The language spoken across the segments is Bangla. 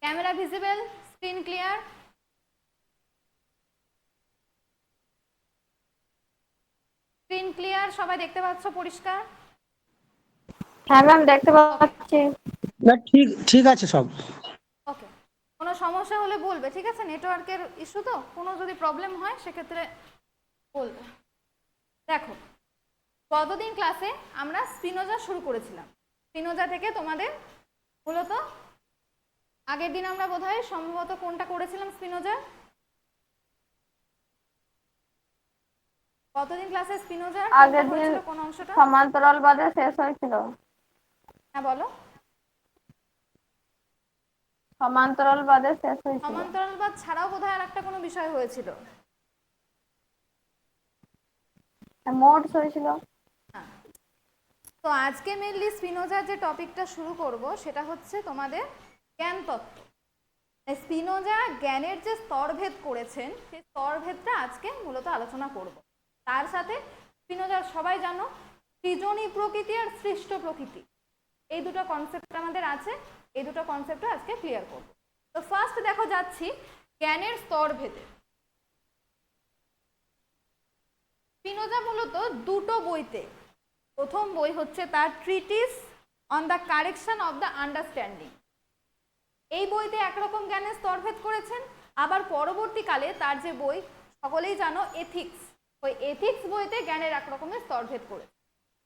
Camera visible, screen clear? Screen clear, সবাই দেখতে পাচ্ছ পরিষ্কার? হ্যাঁ ম্যাম, দেখতে পাচ্ছি। না, ঠিক ঠিক আছে সব। ওকে, কোনো সমস্যা হলে বলবে, ঠিক আছে? নেটওয়ার্কের ইস্যু তো, কোনো যদি প্রবলেম হয় সেক্ষেত্রে বলবে। দেখো, গতদিন ক্লাসে আমরা স্পিনোজা শুরু করেছিলাম। স্পিনোজা থেকে তোমাদের মূলত আগের দিন আমরা বোধহয় সম্ভবত কোনটা করেছিলাম স্পিনোজা? কতদিন ক্লাসে স্পিনোজা আগের দিন কোন অংশটা? সমান্তরালবাদে শেষ হয়েছিল। হ্যাঁ বলো। সমান্তরালবাদে শেষ হয়েছিল। সমান্তরালবাদ ছাড়াও বোধহয় আর একটা কোনো বিষয় হয়েছিল। মোডস হয়েছিল। তো আজকে মেনলি স্পিনোজার যে টপিকটা শুরু করব সেটা হচ্ছে তোমাদের জ্ঞান তত্ত্ব। স্পিনোজা জ্ঞানের যে স্তরভেদ করেছেন সেই স্তরভেদটা আজকে মূলত আলোচনা করব। তার সাথে স্পিনোজার সবাই জানো সৃজনী প্রকৃতি আর সৃষ্ট প্রকৃতি, এই দুটো কনসেপ্ট আমাদের আছে, এই দুটো কনসেপ্ট আজকে ক্লিয়ার করব। তো ফার্স্ট দেখো যাচ্ছি জ্ঞানের স্তরভেদে। স্পিনোজা মূলত দুটো বইতে, প্রথম বই হচ্ছে তার treaties on the correction of the understanding, এই বইতে একরকম জ্ঞানের স্তরভেদ করেছেন। আবার পরবর্তীকালে তার যে বই সকলেই জানো এথিক্স, ওই এথিক্স বইতে জ্ঞানের এক রকমের স্তরভেদ করেছে।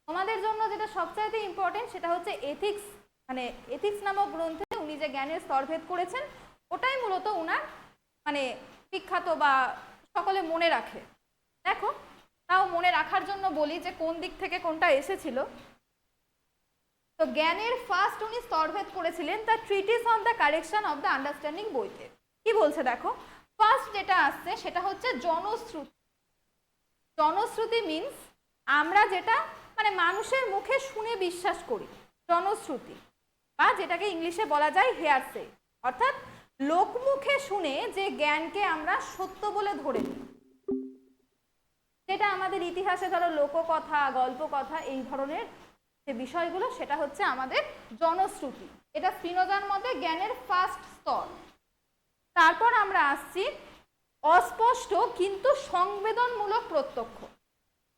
তোমাদের জন্য যেটা সবচাইতে ইম্পর্টেন্ট সেটা হচ্ছে এথিক্স, মানে এথিক্স নামক গ্রন্থে উনি যে জ্ঞানের স্তরভেদ করেছেন ওটাই মূলত উনার মানে বিখ্যাত বা সকলে মনে রাখে। দেখো, তাও মনে রাখার জন্য বলি যে কোন দিক থেকে কোনটা এসেছিল। তো জ্ঞানের ফার্স্ট উনি স্তরভেদ করেছিলেন the treaties on the correction of the understanding বইতে। কি বলছে দেখো, ফার্স্ট যেটা আসছে সেটা হচ্ছে জনশ্রুতি। জনশ্রুতি মিনস আমরা যেটা মানে মানুষের মুখে শুনে বিশ্বাস করি, জনশ্রুতি, বা যেটাকে ইংলিশে বলা যায় হেয়ারসে, অর্থাৎ লোকমুখে শুনে যে জ্ঞানকে আমরা সত্য বলে ধরে নিই, যেটা আমাদের ইতিহাসে ধরো লোককথা, গল্পকথা, এই ধরনের যে বিষয়গুলো সেটা হচ্ছে আমাদের জনশ্রুতি। এটা স্পিনোজার মতে জ্ঞানের ফার্স্ট স্তর। তারপর আমরা আসছি অস্পষ্ট কিন্তু সংবেদনমূলক প্রত্যক্ষ।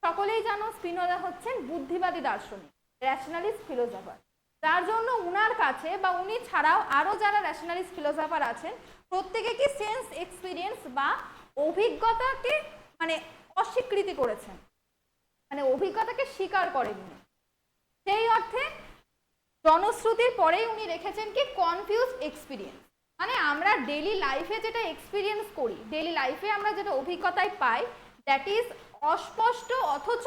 সকলেই জানো স্পিনোজা হচ্ছেন বুদ্ধিবাদী দার্শনিক, র্যাশনালিস্ট ফিলোসফার। তার জন্য উনার কাছে বা উনি ছাড়াও আরো যারা র্যাশনালিস্ট ফিলোসফার আছেন প্রত্যেকে কি সেন্স এক্সপিরিয়েন্স বা অভিজ্ঞতাকে মানে অস্বীকৃতি করেছেন, মানে অভিজ্ঞতাকে স্বীকার করেননি। সেই অর্থে জনশ্রুতির পরেই উনি রেখেছেন কি কনফিউজ এক্সপিরিয়েন্স, মানে আমরা ডেইলি লাইফে যেটা এক্সপিরিয়েন্স করি, ডেইলি লাইফে আমরা যেটা অভিজ্ঞতায় পাই, দ্যাট ইজ অস্পষ্ট অথচ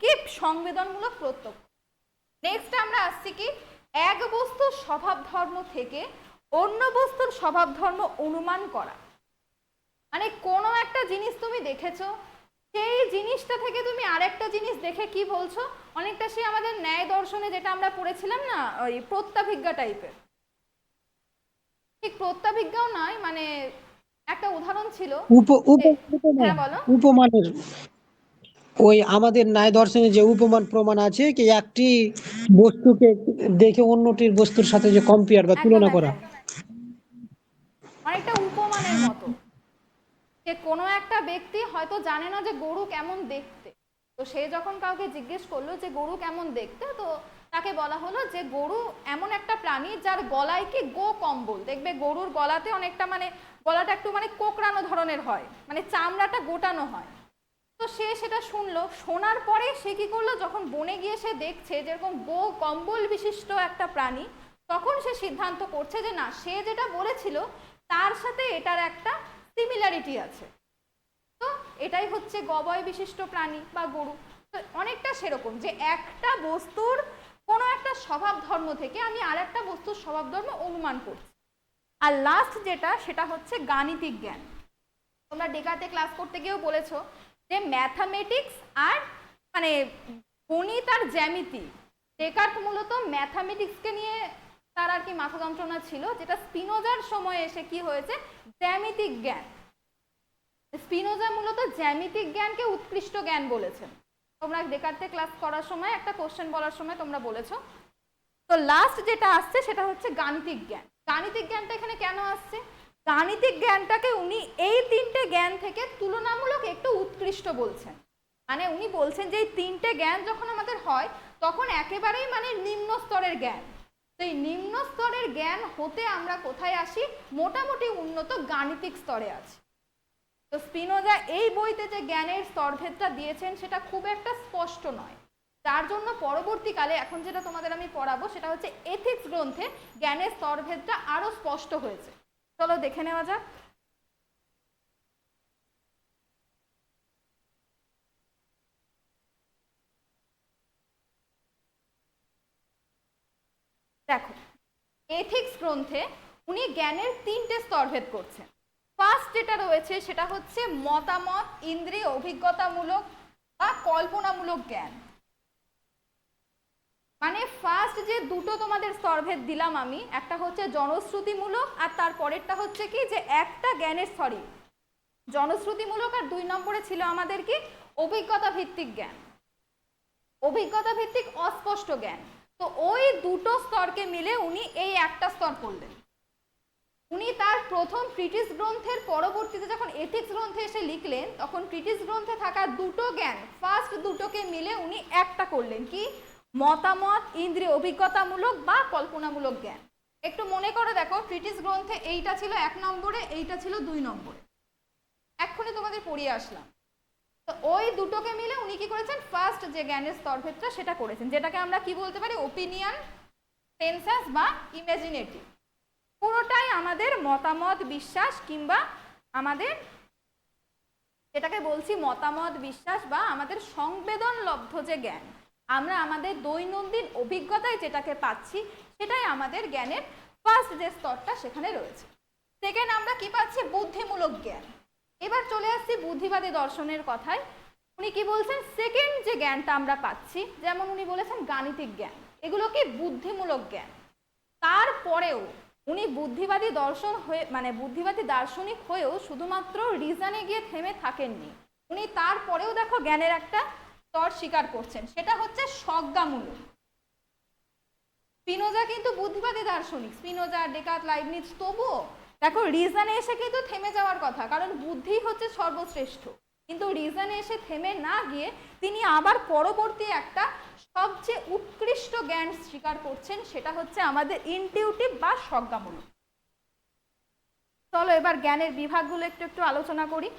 কি সংবেদনমূলক প্রত্যক্ষ। নেক্সট আমরা আসছি কি এক বস্তুর স্বভাব ধর্ম থেকে অন্য বস্তুর স্বভাব ধর্ম অনুমান করা, মানে কোনো একটা জিনিস তুমি দেখেছো, সেই জিনিসটা থেকে তুমি আরেকটা জিনিস দেখে কি বলছো, অনেকটা সে আমাদের ন্যায় দর্শনে যেটা আমরা পড়েছিলাম না, ওই প্রত্যাভিজ্ঞা টাইপের। ঠিক প্রত্যাভিজ্ঞাও নয়, মানে একটা উদাহরণ ছিল। হ্যাঁ বলো। উপমানের ওই আমাদের ন্যায় দর্শনে যে উপমান প্রমাণ আছে কি একটি বস্তুকে দেখে অন্যটির বস্তুর সাথে যে কম্পেয়ার বা একদম তুলনা করা। একদম, অনেকটা উপমানের মতো। যে কোনো একটা ব্যক্তি হয়তো জানে না যে গরু কেমন দেখতে, তো সে যখন কাউকে জিজ্ঞেস করলো যে গরু কেমন দেখতে, তো তাকে বলা হলো যে গরু এমন একটা প্রাণী যার গলায় কি গো কম্বল, দেখবে গরুর গলাতে অনেকটা মানে গলাটা একটু মানে কোকড়ানো ধরনের হয়, মানে চামড়াটা গোটানো হয়। তো সে সেটা শুনলো, শোনার পরে সে কি করলো, যখন বনে গিয়ে সে দেখছে যেরকম গো কম্বল বিশিষ্ট একটা প্রাণী, তখন সে সিদ্ধান্ত করছে যে না, সে যেটা বলেছিল তার সাথে এটার একটা সিমিলারিটি আছে, তো এটাই হচ্ছে গবয় বিশিষ্ট প্রাণী বা গরু। তো অনেকটা সেরকম যে একটা বস্তুর কোনো একটা স্বভাব ধর্ম থেকে আমি আর একটা বস্তুর স্বভাব ধর্ম অনুমান করছি। আর লাস্ট যেটা সেটা হচ্ছে গাণিতিক জ্ঞান। তোমরা ডেকার্তে ক্লাস করতে গিয়েও বলেছো যে ম্যাথামেটিক্স আর মানে গণিত আর জ্যামিতি, ডেকার্ট মূলত ম্যাথামেটিক্সকে নিয়ে তার আর কি মাথা যন্ত্রণা ছিল, যেটা স্পিনোজার সময় এসে কি হয়েছে জ্যামিতিক জ্ঞান। স্পিনোজা মূলত জ্যামিতিক জ্ঞানকে উৎকৃষ্ট জ্ঞান বলেছেন। তোমরা ডেকার্তে ক্লাস করার সময় একটা কোশ্চেন বলার সময় তোমরা বলেছো তো লাস্ট যেটা আসছে সেটা হচ্ছে গাণিতিক জ্ঞান। গাণিতিক জ্ঞানটা এখানে কেন আসছে? গাণিতিক জ্ঞানটাকে উনি এই তিনটে জ্ঞান থেকে তুলনামূলক একটু উৎকৃষ্ট বলছেন। মানে উনি বলছেন যে এই তিনটে জ্ঞান যখন আমাদের হয় তখন একেবারেই মানে নিম্ন স্তরের জ্ঞান। তো এই নিম্ন স্তরের জ্ঞান হতে আমরা কোথায় আসি? মোটামুটি উন্নত গাণিতিক স্তরে আছি। তো স্পিনোজা এই বইতে যে জ্ঞানের স্তরভেদটা দিয়েছেন সেটা খুব একটা স্পষ্ট নয়, তার জন্য পরবর্তীকালে এখন যেটা তোমাদের আমি পড়াবো সেটা হচ্ছে এথিক্স গ্রন্থে জ্ঞানের স্তরভেদটা আরো স্পষ্ট হয়েছে। চলো দেখে নেওয়া যাক। দেখো, এথিক্স গ্রন্থে উনি জ্ঞানের তিনটে স্তরভেদ করছেন। ফার্স্ট যেটা রয়েছে সেটা হচ্ছে মতামত, ইন্দ্রিয়, অভিজ্ঞতামূলক বা কল্পনামূলক জ্ঞান। মানে ফার্স্ট যে দুটো তোমাদের স্তরভেদ দিলাম আমি, একটা হচ্ছে জনশ্রুতিমূলক আর তারপরেরটা হচ্ছে কি যে একটা জ্ঞানের জনশ্রুতিমূলক, আর 2 নম্বরে ছিল আমাদের কি অভিজ্ঞতা ভিত্তিক জ্ঞান, অভিজ্ঞতা ভিত্তিক অস্পষ্ট জ্ঞান। তো ওই দুটো স্তরকে মিলে উনি এই একটা স্তর করলেন। উনি তার প্রথম ট্রিটিস গ্রন্থের পরবর্তীতে যখন এথিক্স গ্রন্থে এসে লিখলেন তখন ট্রিটিস গ্রন্থে থাকা দুটো জ্ঞান ফার্স্ট দুটোকে মিলে উনি একটা করলেন, কি মতামত, ইন্দ্রিয়, অভিজ্ঞতামূলক বা কল্পনামূলক জ্ঞান। একটু মনে করে দেখো, ট্রিটিস গ্রন্থে এইটা ছিল 1 নম্বরে, এইটা ছিল 2 নম্বরে, এক্ষুনি তোমাদের পড়িয়ে আসলাম। তো ওই দুটোকে মিলে উনি কি করেছেন? ফার্স্ট যে জ্ঞানের স্তরভেদটা সেটা করেছেন, যেটাকে আমরা কি বলতে পারি? ওপিনিয়ন, সেন্সাস বা ইমাজিনেটিভ। পুরোটাই আমাদের মতামত, বিশ্বাস কিংবা আমাদের যেটাকে বলছি মতামত, বিশ্বাস বা আমাদের সংবেদনলব্ধ যে জ্ঞান, আমরা আমাদের দৈনন্দিন অভিজ্ঞতায় যেটাকে পাচ্ছি সেটাই আমাদের জ্ঞানের ফার্স্ট যে স্তরটা সেখানে রয়েছে। সেকেন্ড আমরা কি পাচ্ছি? বুদ্ধিমূলক জ্ঞান। এবার চলে আসছি বুদ্ধিবাদী দর্শনের কথায়। উনি কি বলছেন? সেকেন্ড যে জ্ঞানটা আমরা পাচ্ছি, যেমন উনি বলেছেন গাণিতিক জ্ঞান, এগুলো কি বুদ্ধিমূলক জ্ঞান। তারপরেও উনি বুদ্ধিবাদী দর্শন হয়ে মানে বুদ্ধিবাদী দার্শনিক হয়েও শুধুমাত্র রিজনে গিয়ে থেমে থাকেননি, উনি তারপরেও দেখো জ্ঞানের একটা স্তর স্বীকার করছেন, সেটা হচ্ছে স্বজ্ঞামূলক। স্পিনোজা কিন্তু বুদ্ধিবাদী দার্শনিক, স্পিনোজা, ডেকার্ট, লাইবনিজ, তবুও দেখো রিজনে এসে কিন্তু থেমে যাওয়ার কথা, কারণ বুদ্ধি হচ্ছে সর্বশ্রেষ্ঠ, কিন্তু রিজনে এসে থেমে না গিয়ে তিনি আবার পরবর্তী একটা সবচেয়ে উৎকৃষ্ট জ্ঞান স্বীকার করছেন, সেটা হচ্ছে আমাদের ইনটিউটিভ বা স্বজ্ঞামূলক। চলো এবার জ্ঞানের বিভাগগুলো একটু একটু আলোচনা করি।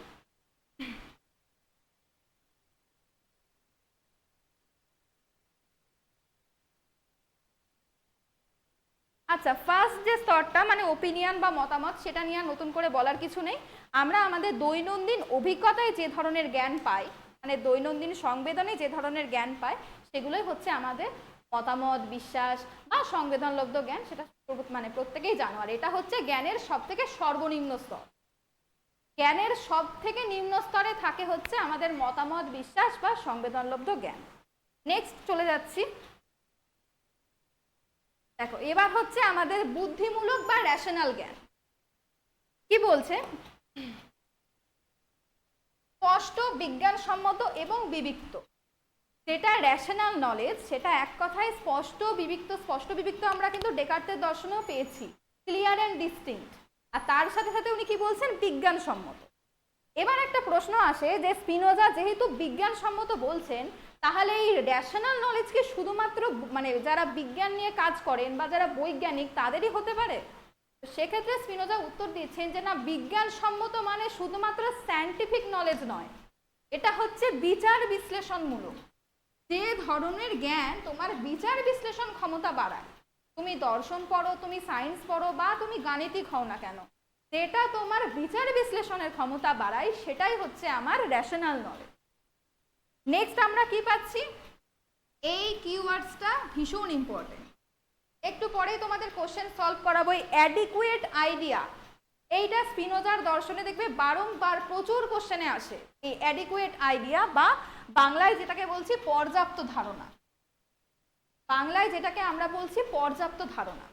আচ্ছা, ফার্স্ট যে স্তরটা মানে ওপিনিয়ন বা মতামত, সেটা নিয়ে নতুন করে বলার কিছু নেই। আমরা আমাদের দৈনন্দিন অভিজ্ঞতায় যে ধরনের জ্ঞান পাই, মানে দৈনন্দিন সংবেদনে যে ধরনের জ্ঞান পাই, সেগুলোই হচ্ছে আমাদের মতামত, বিশ্বাস বা সংবেদনলব্ধ জ্ঞান। সেটা মানে প্রত্যেকেই জানো, আর এটা হচ্ছে জ্ঞানের সব থেকে সর্বনিম্ন স্তর। জ্ঞানের সব থেকে নিম্ন স্তরে থাকে হচ্ছে আমাদের মতামত, বিশ্বাস বা সংবেদনলব্ধ জ্ঞান। নেক্সট চলে যাচ্ছি। দেখো, এবার হচ্ছে আমাদের বুদ্ধিমূলক বা রেশনাল জ্ঞান। কি বলছে? স্পষ্ট, বিজ্ঞানসম্মত এবং বিবিক্ত। যেটা রেশনাল নলেজ সেটা এক কথায় স্পষ্ট, বিবিক্ত। স্পষ্ট বিবিক্ত আমরা কিন্তু ডেকার্টের দর্শনেও পেয়েছি, ক্লিয়ার অ্যান্ড ডিস্টিংক্ট। আর তার সাথে সাথে উনি কি বলছেন? বিজ্ঞানসম্মত। এবার একটা প্রশ্ন আসে যে স্পিনোজা যেহেতু বিজ্ঞানসম্মত বলছেন, তাহলে এই রেশনাল নলেজ কি শুধুমাত্র মানে যারা বিজ্ঞান নিয়ে কাজ করেন বা যারা বৈজ্ঞানিক তাদেরই হতে পারে? সেক্ষেত্রে স্পিনোজা উত্তর দিচ্ছেন যে না, বিজ্ঞানসম্মত মানে শুধুমাত্র সায়েন্টিফিক নলেজ নয়, এটা হচ্ছে বিচার বিশ্লেষণমূলক। যে ধরনের জ্ঞান তোমার বিচার বিশ্লেষণ ক্ষমতা বাড়ায়, তুমি দর্শন পড়ো, তুমি সায়েন্স পড়ো বা তুমি গাণিতিক হও না কেন, যেটা তোমার বিচার বিশ্লেষণের ক্ষমতা বাড়ায় সেটাই হচ্ছে আমার রেশনাল নলেজ। নেক্সট আমরা কি পাচ্ছি? এই কিওয়ার্ডসটা ভীষণ ইম্পর্টেন্ট, একটু পরেই তোমাদের কোশ্চেন সলভ করাবো। অ্যাডিকুয়েট আইডিয়া, এইটা স্পিনোজার দর্শনে দেখবে বারংবার প্রচুর কোশ্চেনে আসে। এই অ্যাডিকুয়েট আইডিয়া বা বাংলায় যেটাকে বলছি পর্যাপ্ত ধারণা, বাংলায় যেটাকে আমরা বলছি পর্যাপ্ত ধারণা।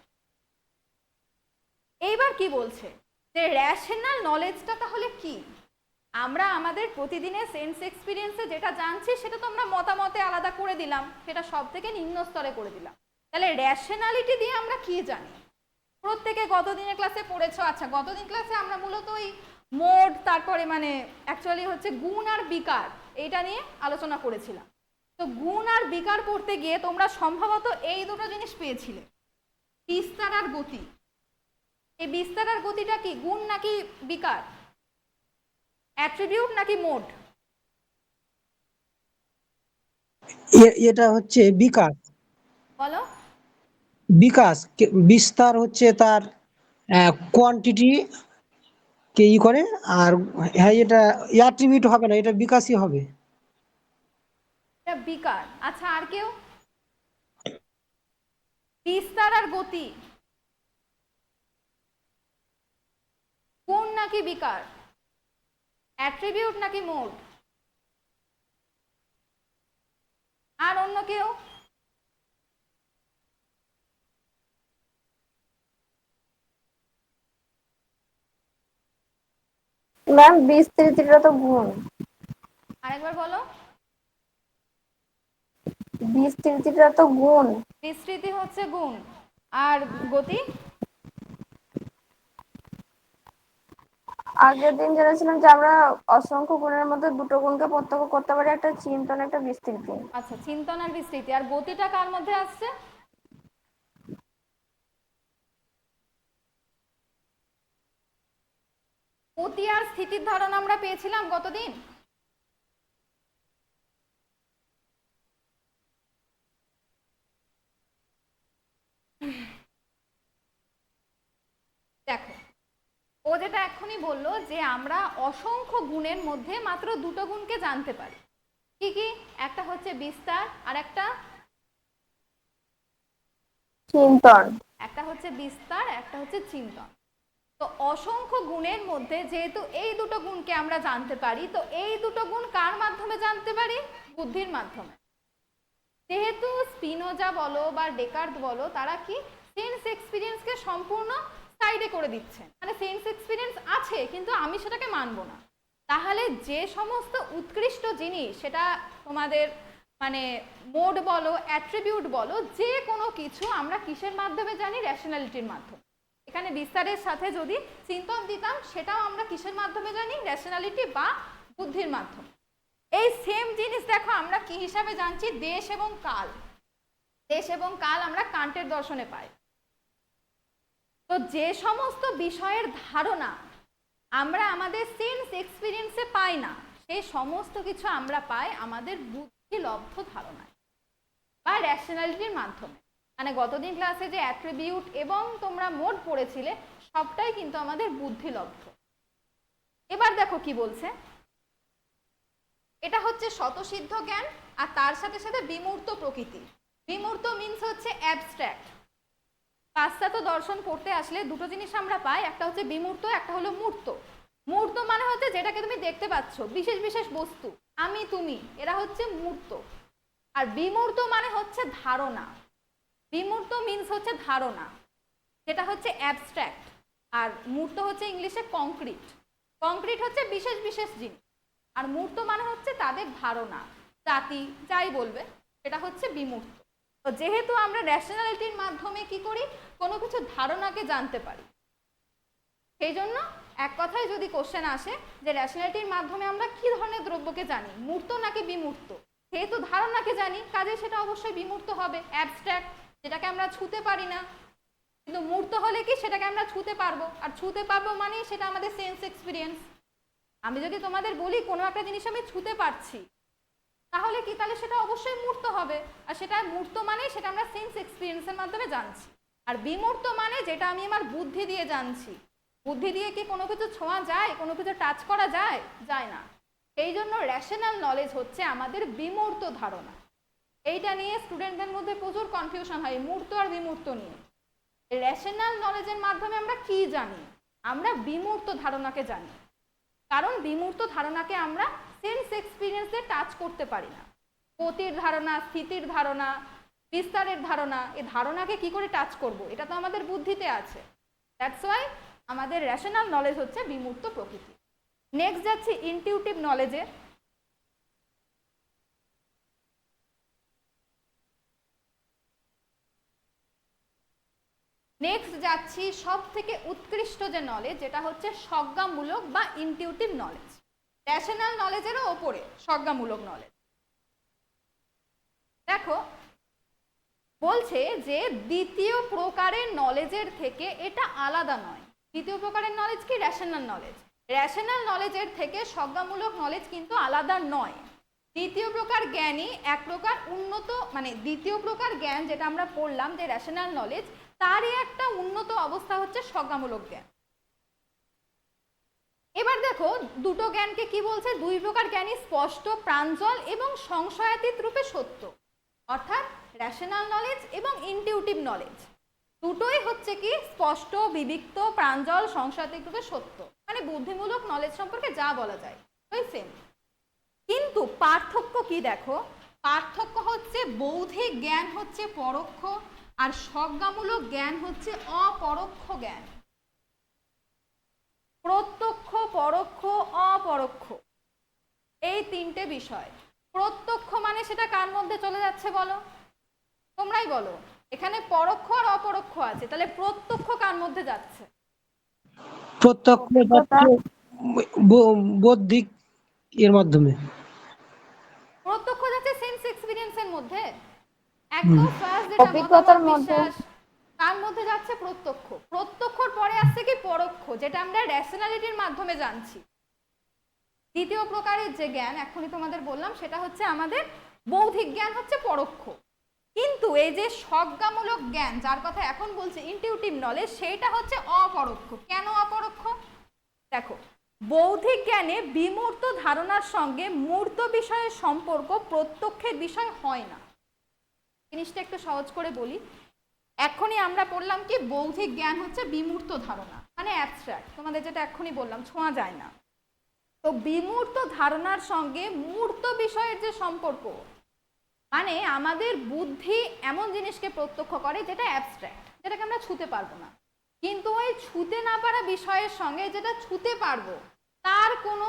এইবার কি বলছে যে রেশনাল নলেজটা তাহলে কি? আমরা আমাদের প্রতিদিনের সেন্স এক্সপিরিয়েন্সে যেটা জানছি সেটা তো আমরা মতামতে আলাদা করে দিলাম, সেটা সব থেকে নিম্ন স্তরে করে দিলাম। তাহলে রেশনালিটি দিয়ে আমরা কি জানি? প্রত্যেকে গত দিনের ক্লাসে পড়েছো। আচ্ছা, গতদিন ক্লাসে আমরা মূলত ওই মোড, তারপরে মানে অ্যাকচুয়ালি হচ্ছে গুণ আর বিকার, এইটা নিয়ে আলোচনা করেছিলাম। তো গুণ আর বিকার পড়তে গিয়ে তোমরা সম্ভবত এই দুটো জিনিস পেয়েছিলে, বিস্তার আর গতি। এই বিস্তার আর গতিটা কি, গুণ নাকি বিকার, অ্যাট্রিবিউট নাকি মোড? এটা হচ্ছে বিকাশ। বলো। বিস্তার হচ্ছে তার কোয়ান্টিটি কে ই করে, আর হ্যাঁ এটা অ্যাট্রিবিউট হবে না, এটা বিকাশই হবে। এটা বিকার। আচ্ছা, আর কেউ? বিস্তার আর গতি, গুণ নাকি বিকার, অ্যাট্রিবিউট নাকি মোড? আর অন্য কেউ? ম্যাম বিস্তৃতিটা তো গুণ। আরেকবার বলো। বিস্তৃতিটা তো গুণ। বিস্তৃতি হচ্ছে গুণ, আর গতি? আগের দিন জেনেছিলাম যে আমরা অসংখ্য গুণের মধ্যে দুটো গুণকে প্রত্যক্ষ করতে পারি, একটা চিন্তন একটা বিস্তৃতি। আচ্ছা, চিন্তন আর বিস্তৃতি। আর গতিটা কার মধ্যে আসছে? গতি আর স্থিতির ধারণা আমরা পেয়েছিলাম গতদিন। দেখো, ও যেটা এক্ষুনি বললো যে আমরা অসংখ্য গুণের মধ্যে মাত্র দুটো গুণকে জানতে পারি। কি কি? একটা হচ্ছে বিস্তার, আর একটা চিন্তন। একটা হচ্ছে বিস্তার, একটা হচ্ছে চিন্তন। তো অসংখ্য গুণের মধ্যে যেহেতু এই দুটো গুণকে আমরা জানতে পারি, তো এই দুটো গুণ কার মাধ্যমে জানতে পারি? বুদ্ধির মাধ্যমে। যেহেতু স্পিনোজা বলো বা ডেকার্ত বলো, তারা কি সেন্স এক্সপিরিয়েন্সকে সম্পূর্ণ সাইডে করে দিচ্ছে, মানে সেন্স এক্সপিরিয়েন্স আছে কিন্তু আমি সেটাকে মানবো না। তাহলে যে সমস্ত উৎকৃষ্ট জিনিস, সেটা তোমাদের মানে মোড বলো, অ্যাট্রিবিউট বলো, যে কোনো কিছু আমরা কিসের মাধ্যমে জানি? রেশনালিটির মাধ্যমে। এখানে বিস্তারের সাথে যদি চিন্তন দিতাম, সেটাও আমরা কিসের মাধ্যমে জানি? রেশনালিটি বা বুদ্ধির মাধ্যমে। এই সেম জিনিস দেখো আমরা কি হিসাবে জানছি? দেশ এবং কাল। দেশ এবং কাল আমরা কান্টের দর্শনে পাই। তো যে সমস্ত বিষয়ের ধারণা আমরা আমাদের সেন্স এক্সপিরিয়েন্সে পাই না, সেই সমস্ত কিছু আমরা পাই আমাদের বুদ্ধিলব্ধ ধারণায় বা রেশনালিটির মাধ্যমে। মানে গতদিন ক্লাসে যে অ্যাট্রিবিউট এবং তোমরা মোড পড়েছিলে, সবটাই কিন্তু আমাদের বুদ্ধিলব্ধ। এবার দেখো কি বলছে। এটা হচ্ছে স্বতঃসিদ্ধ জ্ঞান, আর তার সাথে সাথে বিমূর্ত প্রকৃতি। বিমূর্ত মিন্স হচ্ছে অ্যাবস্ট্রাক্ট। পাশ্চাত্য দর্শন পড়তে আসলে দুটো জিনিস আমরা পাই, একটা হচ্ছে বিমূর্ত, একটা হলো মূর্ত। মূর্ত মানে হচ্ছে যেটাকে তুমি দেখতে পাচ্ছ, বিশেষ বিশেষ বস্তু, আমি তুমি, এরা হচ্ছে মূর্ত। আর বিমূর্ত মানে হচ্ছে ধারণা। বিমূর্ত মিন্স হচ্ছে ধারণা, যেটা হচ্ছে অ্যাবস্ট্রাক্ট। আর মূর্ত হচ্ছে ইংলিশে কংক্রিট। কংক্রিট হচ্ছে বিশেষ বিশেষ জিনিস, আর মূর্ত মানে হচ্ছে তাদের ধারণা, জাতি, যাই বলবে, সেটা হচ্ছে বিমূর্ত। তো যেহেতু আমরা রেশনালিটির মাধ্যমে কি করি? কোনো কিছু ধারণাকে জানতে পারি। সেই জন্য এক কথায় যদি কোশ্চেন আসে যে রেশনালিটির মাধ্যমে আমরা কি ধরনের দ্রব্যকে জানি, মূর্ত নাকি বিমূর্ত, যেহেতু ধারণাকে জানি কাজে সেটা অবশ্যই বিমূর্ত হবে, অ্যাবস্ট্রাক্ট, যেটাকে আমরা ছুঁতে পারি না। কিন্তু মূর্ত হলে কি সেটাকে আমরা ছুঁতে পারবো, আর ছুঁতে পারবো মানে সেটা আমাদের সেন্স এক্সপিরিয়েন্স। আমি যদি তোমাদের বলি কোনো একটা জিনিস আমি ছুঁতে পারছি, তাহলে কি? তাহলে সেটা অবশ্যই মূর্ত হবে। আর সেটা মূর্ত মানে সেটা আমরা সেন্স এক্সপিরিয়েন্সের মাধ্যমে জানছি। আর বিমূর্ত মানে যেটা আমি আমার বুদ্ধি দিয়ে জানছি। বুদ্ধি দিয়ে কি কোনো কিছু ছোঁয়া যায়, কোনো কিছু টাচ করা যায়? যায় না। এই জন্য রেশনাল নলেজ হচ্ছে আমাদের বিমূর্ত ধারণা। এইটা নিয়ে স্টুডেন্টদের মধ্যে প্রচুর কনফিউশন হয়, মূর্ত আর বিমূর্ত নিয়ে। রেশনাল নলেজের মাধ্যমে আমরা কি জানি? আমরা বিমূর্ত ধারণাকে জানি, কারণ বিমূর্ত ধারণাকে আমরা সেন্স এক্সপিরিয়েন্সে টাচ করতে পারি না। গতির ধারণা, স্থিতির ধারণা, বিস্তারের ধারণা, এই ধারণাকে কি করে টাচ করব? এটা তো আমাদের বুদ্ধিতে আছে। দ্যাটস ওয়াই আমাদের রেশনাল নলেজ হচ্ছে বিমূর্ত প্রকৃতি। নেক্সট যাচ্ছি ইনটিউটিভ নলেজে। নেক্সট যাচ্ছি সব থেকে উৎকৃষ্ট যে নলেজ, যেটা হচ্ছে স্বজ্ঞামূলক বা ইনটিউটিভ নলেজ। রেশনাল নলেজেরও ওপরে স্বজ্ঞামূলক নলেজ। দেখো বলছে যে দ্বিতীয় প্রকারের নলেজের থেকে এটা আলাদা নয়। দ্বিতীয় প্রকারের নলেজ কি? Rational knowledge. রেশনাল নলেজের থেকে স্বজ্ঞামূলক নলেজ কিন্তু আলাদা নয়। দ্বিতীয় প্রকার জ্ঞানই এক প্রকার উন্নত, মানে দ্বিতীয় প্রকার জ্ঞান যেটা আমরা পড়লাম যে রেশনাল নলেজ, তারই একটা উন্নত অবস্থা হচ্ছে স্বজ্ঞামূলক জ্ঞান। এবার দেখো দুটো জ্ঞানকে কি বলছে? দুই প্রকার জ্ঞানই স্পষ্ট, প্রাঞ্জল এবং সংশয়াতীত রূপে সত্য। অর্থাৎ রেশনাল নলেজ এবং ইনটিউটিভ নলেজ দুটোই হচ্ছে কি স্পষ্ট, বিবিক্ত, প্রাঞ্জল, সংশয়াতীত রূপে সত্য। মানে বুদ্ধিমূলক নলেজ সম্পর্কে যা বলা যায় ওই সেম। কিন্তু পার্থক্য কি দেখো? পার্থক্য হচ্ছে বৌদ্ধিক জ্ঞান হচ্ছে পরোক্ষ আর স্বজ্ঞামূলক জ্ঞান হচ্ছে অপরোক্ষ জ্ঞান। প্রত্যক্ষ, পরোক্ষ, অপরোক্ষ, এই তিনটে বিষয়। প্রত্যক্ষ মানে সেটা কার মধ্যে চলে যাচ্ছে বলো? তোমরাই বলো। এখানে পরোক্ষ আর অপরোক্ষ আছে, তাহলে প্রত্যক্ষ কার মধ্যে যাচ্ছে? প্রত্যক্ষ যাচ্ছে বৌদ্ধিক এর মাধ্যমে। প্রত্যক্ষ যাচ্ছে সেন্স এক্সপেরিয়েন্সের মধ্যে, একদম ফার্স্ট যেটা মতামত, অভিজ্ঞতার মধ্যে। বিশ্বাস, তার মধ্যে যাচ্ছে প্রত্যক্ষ। প্রত্যক্ষর পরে আসছে কি পরোক্ষ, যেটা আমরা রেশনালিটির মাধ্যমে জানছি। দ্বিতীয় প্রকারের যে জ্ঞান এখনই তোমাদের বললাম সেটা হচ্ছে আমাদের বৌদ্ধিক জ্ঞান, হচ্ছে পরোক্ষ। কিন্তু এই যে স্বজ্ঞামূলক জ্ঞান যার কথা এখন বলছে ইনটিউটিভ নলেজ, সেইটা হচ্ছে অপরোক্ষ। কেন অপরোক্ষ? দেখো বৌদ্ধিক জ্ঞানে বিমূর্ত ধারণার সঙ্গে মূর্ত বিষয়ের সম্পর্ক প্রত্যক্ষের বিষয় হয় না। জিনিসটা একটু সহজ করে বলি। এখনই আমরা পড়লাম কি বৌদ্ধিক জ্ঞান হচ্ছে বিমূর্ত ধারণা, মানে অ্যাবস্ট্রাক্ট, তোমাদের যেটা এখনই বললাম ছোঁয়া যায় না। তো বিমূর্ত ধারণার সঙ্গে মূর্ত বিষয়ের যে সম্পর্ক, মানে আমাদের বুদ্ধি এমন জিনিসকে প্রত্যক্ষ করে যেটা অ্যাবস্ট্রাক্ট, যেটাকে আমরা ছুঁতে পারবো না। কিন্তু ওই ছুঁতে না পারা বিষয়ের সঙ্গে যেটা ছুঁতে পারবো, তার কোনো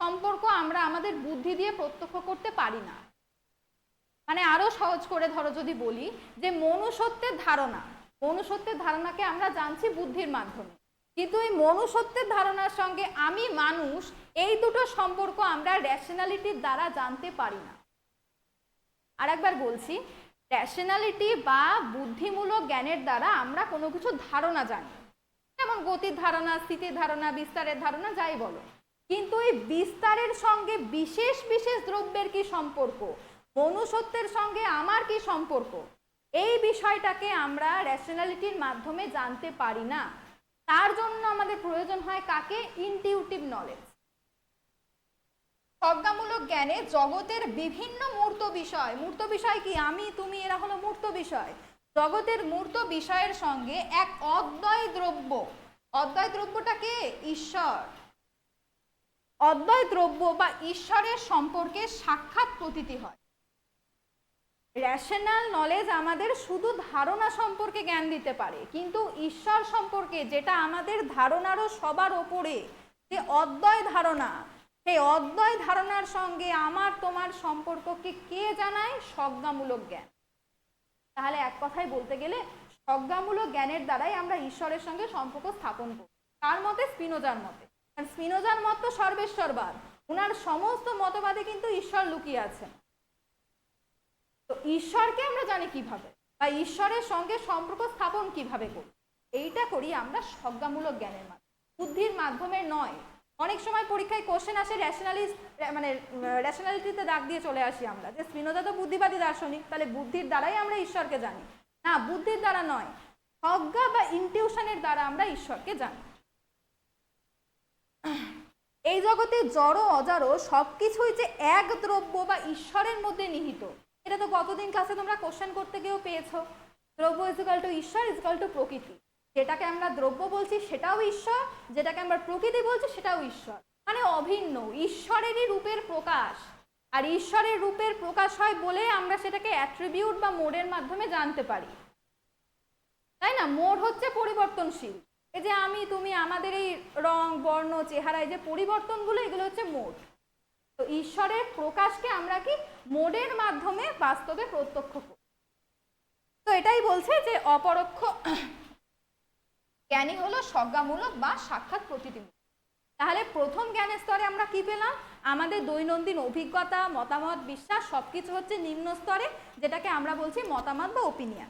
সম্পর্ক আমরা আমাদের বুদ্ধি দিয়ে প্রত্যক্ষ করতে পারি না। মানে আরো সহজ করে ধরো যদি বলি যে মনুষ্যত্বের ধারণা, মনুষ্যত্বের ধারণাকে আমরা জানছি বুদ্ধির মাধ্যমে, কিন্তু এই মনুষ্যত্বের ধারণার সঙ্গে আমি মানুষ, এই দুটো সম্পর্ক আমরা রেশনালিটির দ্বারা জানতে পারি না। আর একবার বলছি, রেশনালিটি বা বুদ্ধিমূলক জ্ঞানের দ্বারা আমরা কোনো কিছু ধারণা জানি, যেমন গতির ধারণা, স্থিতির ধারণা, বিস্তারের ধারণা, যাই বলো। কিন্তু এই বিস্তারের সঙ্গে বিশেষ বিশেষ দ্রব্যের কি সম্পর্ক, মনুষ্যত্বের সঙ্গে আমার কি সম্পর্ক, এই বিষয়টাকে আমরা রেশনালিটির মাধ্যমে জানতে পারি না। তার জন্য আমাদের প্রয়োজন হয় কাকে? Intuitive knowledge. স্বজ্ঞামূলক জ্ঞানে জগতের বিভিন্ন মূর্ত বিষয়, মূর্ত বিষয় কি? আমি, তুমি, এরা হলো মূর্ত বিষয়। জগতের মূর্ত বিষয়ের সঙ্গে এক অদ্বয় দ্রব্য, অদ্বয় দ্রব্যটা কে? ঈশ্বর। অদ্বয় দ্রব্য বা ঈশ্বরের সম্পর্কে সাক্ষাৎ প্রতীতি হয়। রেশনাল নলেজ আমাদের শুধু ধারণা সম্পর্কে জ্ঞান দিতে পারে, কিন্তু ঈশ্বর সম্পর্কে, যেটা আমাদের ধারণারও সবার ওপরে, যে অদ্বয় ধারণা, সেই অদ্বয় ধারণার সঙ্গে আমার তোমার সম্পর্ককে কে জানায়? স্বজ্ঞামূলক জ্ঞান। তাহলে এক কথায় বলতে গেলে স্বজ্ঞামূলক জ্ঞানের দ্বারাই আমরা ঈশ্বরের সঙ্গে সম্পর্ক স্থাপন করি। তার মতে, স্পিনোজার মতে। স্পিনোজার মত তো সর্বেশ্বরবাদ, ওনার সমস্ত মতবাদে কিন্তু ঈশ্বর লুকিয়ে আছেন। তো ঈশ্বরকে আমরা জানি কিভাবে, বা ঈশ্বরের সঙ্গে সম্পর্ক স্থাপন কিভাবে করি? এইটা করি আমরা স্বজ্ঞামূলক জ্ঞানের মাধ্যমে, বুদ্ধির মাধ্যমে নয়। অনেক সময় পরীক্ষায় কোশ্চেন আসে মানে রেশনালিটিতে দাগ দিয়ে চলে আসি আমরা, যে স্পিনোজা তো বুদ্ধিবাদী দার্শনিক, তাহলে বুদ্ধির দ্বারাই আমরা ঈশ্বরকে জানি। না, বুদ্ধির দ্বারা নয়, স্বজ্ঞা বা ইনটিউশনের দ্বারা আমরা ঈশ্বরকে জানি। এই জগতে জড় অজড় সবকিছুই যে এক দ্রব্য বা ঈশ্বরের মধ্যে নিহিত, এটা তো গতদিন ক্লাসে তোমরা কোশ্চেন করতে গিয়েও পেয়েছো। দ্রব্য ইজিক্যাল টু ঈশ্বর ইজিক্যাল টু প্রকৃতি। যেটাকে আমরা দ্রব্য বলছি সেটাও ঈশ্বর, যেটাকে আমরা প্রকৃতি বলছি সেটাও ঈশ্বর, মানে অভিন্ন, ঈশ্বরেরই রূপের প্রকাশ। আর ঈশ্বরের রূপের প্রকাশ হয় বলে আমরা সেটাকে অ্যাট্রিবিউট বা মোডের মাধ্যমে জানতে পারি, তাই না? মোড হচ্ছে পরিবর্তনশীল। এই যে আমি, তুমি, আমাদের এই রং, বর্ণ, চেহারায় যে পরিবর্তনগুলো, এগুলো হচ্ছে মোড। তো ঈশ্বরের প্রকাশকে আমরা কি মোডের মাধ্যমে বাস্তবে প্রত্যক্ষ করি। তো এটাই বলছে যে অপরোক্ষ জ্ঞানী হলো স্বজ্ঞামূলক বা সাক্ষাৎ প্রতীতিমূলক। তাহলে প্রথম জ্ঞানের স্তরে আমরা কি পেলাম? আমাদের দৈনন্দিন অভিজ্ঞতা, মতামত, বিশ্বাস সবকিছু হচ্ছে নিম্ন স্তরে, যেটাকে আমরা বলছি মতামত বা ওপিনিয়ন।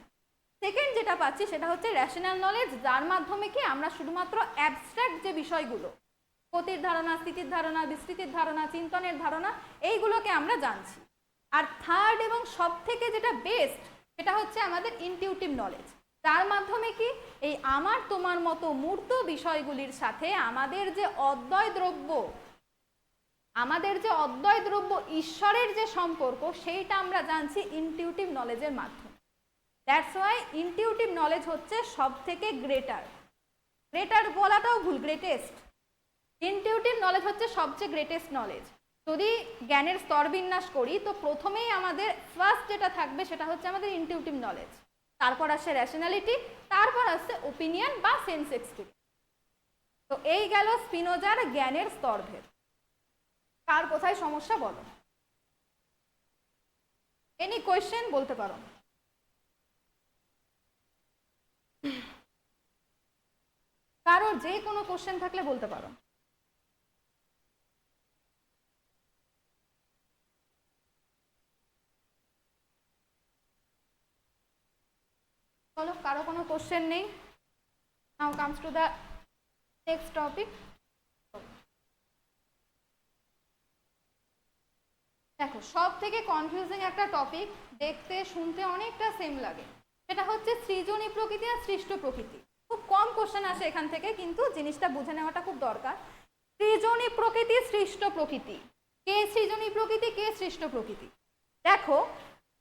সেকেন্ড যেটা পাচ্ছি সেটা হচ্ছে রেশনাল নলেজ, যার মাধ্যমে কি আমরা শুধুমাত্র অ্যাবস্ট্রাক্ট যে বিষয়গুলো, গতির ধারণা, স্থিতির ধারণা, বিস্তৃতির ধারণা, চিন্তনের ধারণা, এইগুলোকে আমরা জানছি। আর থার্ড এবং সব থেকে যেটা বেস্ট সেটা হচ্ছে আমাদের ইনটিউটিভ নলেজ, তার মাধ্যমে কি এই আমার তোমার মতো মূর্ত বিষয়গুলির সাথে আমাদের যে অদ্বয় দ্রব্য ঈশ্বরের যে সম্পর্ক, সেইটা আমরা জানছি ইনটিউটিভ নলেজের মাধ্যমে। দ্যাটস ওয়াই ইনটিউটিভ নলেজ হচ্ছে সব থেকে গ্রেটার বলাটাও ভুল, গ্রেটেস্ট। ইনটিউটিভ নলেজ হচ্ছে সবচেয়ে গ্রেটেস্ট নলেজ। যদি জ্ঞানের স্তর বিন্যাস করি তো প্রথমেই আমাদের ফার্স্ট যেটা থাকবে সেটা হচ্ছে আমাদের ইনটিউটিভ নলেজ, তারপর আসছে রেশনালিটি, তারপর আসছে ওপিনিয়ন বা সেন্স এক্সপিরিয়েন্স। তো এই গেল স্পিনোজার জ্ঞানের স্তরভেদ। কার কোথায় সমস্যা বলো? এনি কোয়েশ্চেন বলতে পারো। কারোর যে কোনো কোশ্চেন থাকলে বলতে পারো। চলো, কারো কোনো কোশ্চেন নেই? নাও comes to the next topic. দেখো, সব থেকে কনফিউজিং একটা টপিক, দেখতে শুনতে অনেকটা সেম লাগে, সেটা হচ্ছে সৃজনী প্রকৃতি আর সৃষ্ট প্রকৃতি। খুব কম কোশ্চেন আসে এখান থেকে, কিন্তু জিনিসটা বুঝে নেওয়াটা খুব দরকার। সৃজনী প্রকৃতি, সৃষ্ট প্রকৃতি, কে সৃজনী প্রকৃতি, কে সৃষ্ট প্রকৃতি? দেখো,